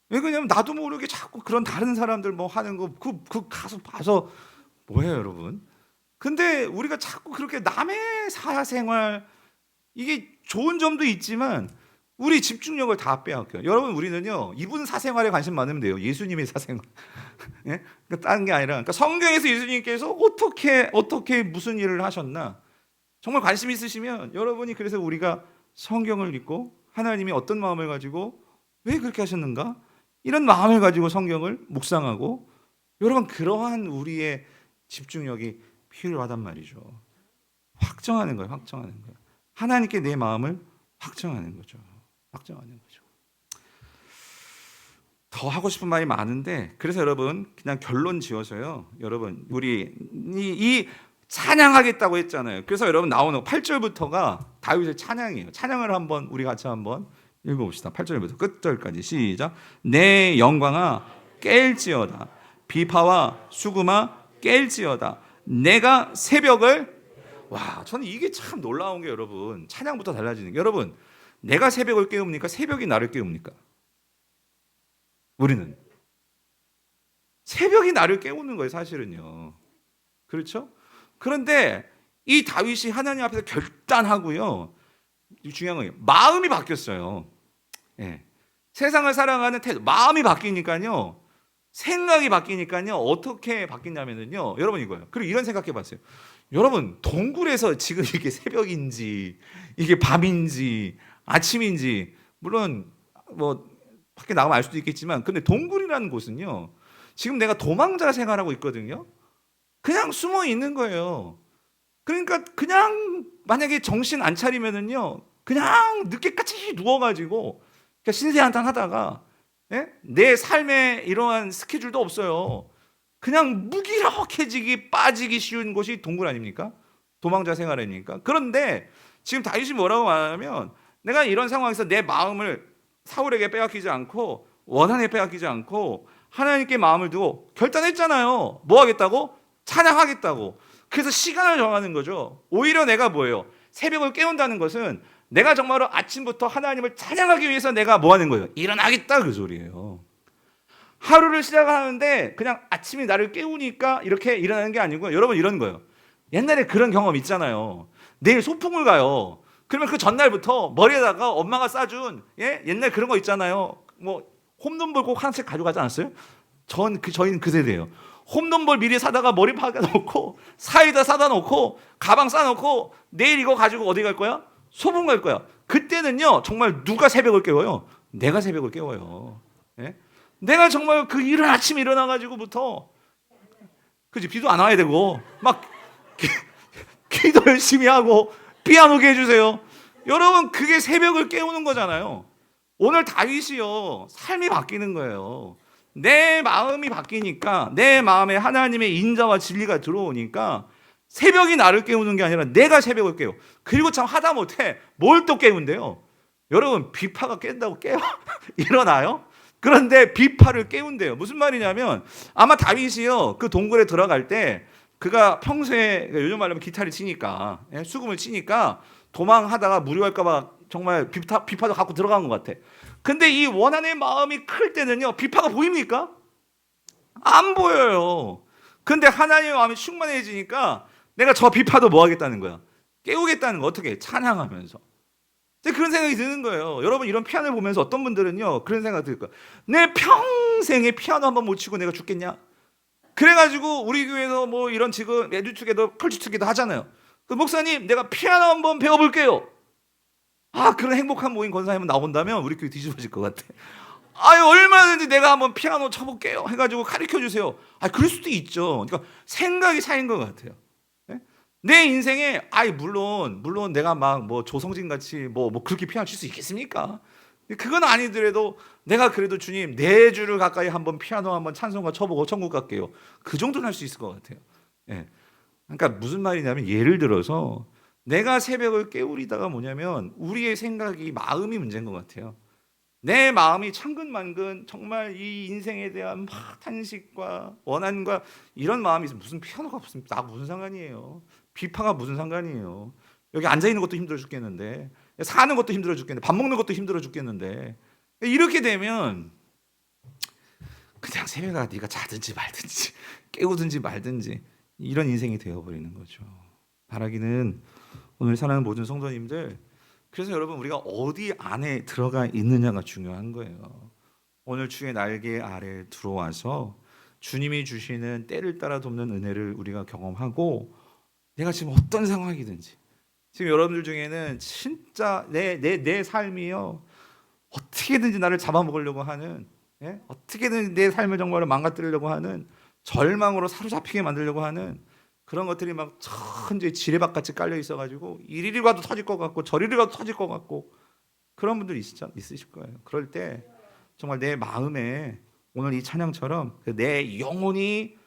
왜 그러냐면 나도 모르게 자꾸 그런 다른 사람들 뭐 하는 거 그 가서 봐서 뭐예요, 여러분? 근데 우리가 자꾸 그렇게 남의 사생활 이게 좋은 점도 있지만 우리 집중력을 다 빼앗겨요. 여러분 우리는요 이분 사생활에 관심 많으면 돼요. 예수님의 사생활. 예? 그러니까 다른 게 아니라 그러니까 성경에서 예수님께서 어떻게 무슨 일을 하셨나 정말 관심 있으시면 여러분이 그래서 우리가 성경을 읽고 하나님이 어떤 마음을 가지고 왜 그렇게 하셨는가 이런 마음을 가지고 성경을 묵상하고 여러분 그러한 우리의 집중력이 필요하단 말이죠. 확정하는 거예요. 하나님께 내 마음을 확정하는 거죠. 더 하고 싶은 말이 많은데 그래서 여러분 그냥 결론 지어서요. 여러분 우리 이 찬양하겠다고 했잖아요. 그래서 여러분 나오는 8절부터가 다윗의 찬양이에요. 찬양을 우리 같이 한번 읽어봅시다. 8절부터 끝절까지 시작. 내 영광아 깰지어다. 비파와 수금아 깰지어다. 내가 새벽을 저는 이게 참 놀라운 게 여러분 찬양부터 달라지는 게 여러분 내가 새벽을 깨웁니까? 새벽이 나를 깨웁니까? 우리는 새벽이 나를 깨우는 거예요 사실은요. 그렇죠? 그런데 이 다윗이 하나님 앞에서 결단하고요 중요한 거예요. 마음이 바뀌었어요. 예. 세상을 사랑하는 태도 마음이 바뀌니까요 생각이 바뀌니까요 어떻게 바뀌냐면요 여러분 이거예요. 그리고 이런 생각해 봤어요. 여러분 동굴에서 지금 이게 새벽인지 이게 밤인지 아침인지 물론 뭐 밖에 나가면 알 수도 있겠지만 근데 동굴이라는 곳은요 지금 내가 도망자 생활하고 있거든요. 그냥 숨어 있는 거예요. 그러니까 그냥 만약에 정신 안 차리면은요 그냥 늦게까지 누워가지고 그냥 신세한탄하다가 예? 내 삶에 이러한 스케줄도 없어요. 그냥 무기력해지기 빠지기 쉬운 곳이 동굴 아닙니까? 도망자 생활이니까. 그런데 지금 다윗이 뭐라고 말하면 내가 이런 상황에서 내 마음을 사울에게 빼앗기지 않고 원한에 빼앗기지 않고 하나님께 마음을 두고 결단했잖아요. 뭐 하겠다고? 찬양하겠다고. 그래서 시간을 정하는 거죠. 오히려 내가 뭐예요? 새벽을 깨운다는 것은 내가 정말로 아침부터 하나님을 찬양하기 위해서 내가 뭐 하는 거예요? 일어나겠다 그 소리예요. 하루를 시작하는데 그냥 아침이 나를 깨우니까 이렇게 일어나는 게 아니고 여러분 이런 거예요. 옛날에 그런 경험 있잖아요. 내일 소풍을 가요. 그러면 그 전날부터 머리에다가 엄마가 싸준 옛날 그런 거 있잖아요. 뭐 홈런볼 꼭 하나씩 가져가지 않았어요? 저희는 그 세대예요. 홈런볼 미리 사다가 머리 박아 놓고 사이다 사다 놓고 가방 싸 놓고 내일 이거 가지고 어디 갈 거야? 소풍 갈 거야. 그때는요 정말 누가 새벽을 깨워요? 내가 새벽을 깨워요. 예? 내가 정말 그 이른 아침에 일어나 가지고부터 그지 비도 안 와야 되고 막 기도 열심히 하고 피아노게 해주세요. 여러분 그게 새벽을 깨우는 거잖아요. 오늘 다윗이요 삶이 바뀌는 거예요. 내 마음이 바뀌니까 내 마음에 하나님의 인자와 진리가 들어오니까 새벽이 나를 깨우는 게 아니라 내가 새벽을 깨워. 그리고 참 하다못해 뭘 또 깨운대요. 여러분 비파가 깬다고 깨워 일어나요? 그런데 비파를 깨운대요. 무슨 말이냐면 아마 다윗이요 그 동굴에 들어갈 때 그가 평소에 요즘 말하면 기타를 치니까 수금을 치니까 도망하다가 무료할까봐 정말 비파도 갖고 들어간 것 같아. 근데 이 원한의 마음이 클 때는요 비파가 보입니까? 안 보여요. 근데 하나님의 마음이 충만해지니까 내가 저 비파도 뭐 하겠다는 거야? 깨우겠다는 거. 어떻게? 찬양하면서. 그런 생각이 드는 거예요. 여러분 이런 피아노를 보면서 어떤 분들은요 그런 생각 들 거예요. 내 평생에 피아노 한번 못 치고 내가 죽겠냐? 그래가지고 우리 교회에서 뭐 이런 지금 에듀투게더 컬처투게더 하잖아요. 그 목사님 내가 피아노 한번 배워볼게요. 아 그런 행복한 모임 권사님은 나온다면 우리 교회 뒤집어질 것 같아. 아유 얼마든지 내가 한번 피아노 쳐볼게요 해가지고 가르쳐 주세요. 아 그럴 수도 있죠. 그러니까 생각이 차이인 것 같아요. 네? 내 인생에 물론 내가 막 뭐 조성진 같이 뭐 그렇게 피아노 칠 수 있겠습니까? 그건 아니더라도 내가 그래도 주님 4주를 가까이 한번 피아노 한번 찬송가 쳐보고 천국 갈게요. 그 정도는 할 수 있을 것 같아요. 예. 그러니까 무슨 말이냐면 예를 들어서 내가 새벽을 깨우리다가 뭐냐면 우리의 생각이 마음이 문제인 것 같아요. 내 마음이 천근만근 정말 이 인생에 대한 막 탄식과 원한과 이런 마음이 있으면 무슨 피아노가 나 무슨 상관이에요. 비파가 무슨 상관이에요. 여기 앉아있는 것도 힘들어 죽겠는데 사는 것도 힘들어 죽겠는데 밥 먹는 것도 힘들어 죽겠는데 이렇게 되면 그냥 새벽아 네가 자든지 말든지 깨우든지 말든지 이런 인생이 되어버리는 거죠. 바라기는 오늘 사랑하는 모든 성도님들 그래서 여러분 우리가 어디 안에 들어가 있느냐가 중요한 거예요. 오늘 주의 날개 아래 들어와서 주님이 주시는 때를 따라 돕는 은혜를 우리가 경험하고 내가 지금 어떤 상황이든지 지금 여러분들 중에는 진짜 내 삶이요 어떻게든지 나를 잡아먹으려고 하는 어떻게든 내 삶을 정말로 망가뜨리려고 하는 절망으로 사로잡히게 만들려고 하는 그런 것들이 막 천재 지뢰밭같이 깔려 있어가지고 이리리 가도 터질 것 같고 저리리 가도 터질 것 같고 그런 분들이 있으실 거예요. 그럴 때 정말 내 마음에 오늘 이 찬양처럼 내 영혼이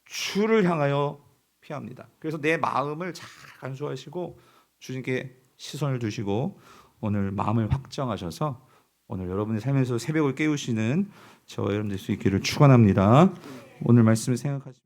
주를 향하여 피합니다. 그래서 내 마음을 잘 간수하시고 주님께 시선을 두시고 오늘 마음을 확정하셔서 오늘 여러분의 삶에서 새벽을 깨우시는 저와 여러분 될 수 있기를 축원합니다. 오늘 말씀을 생각하시고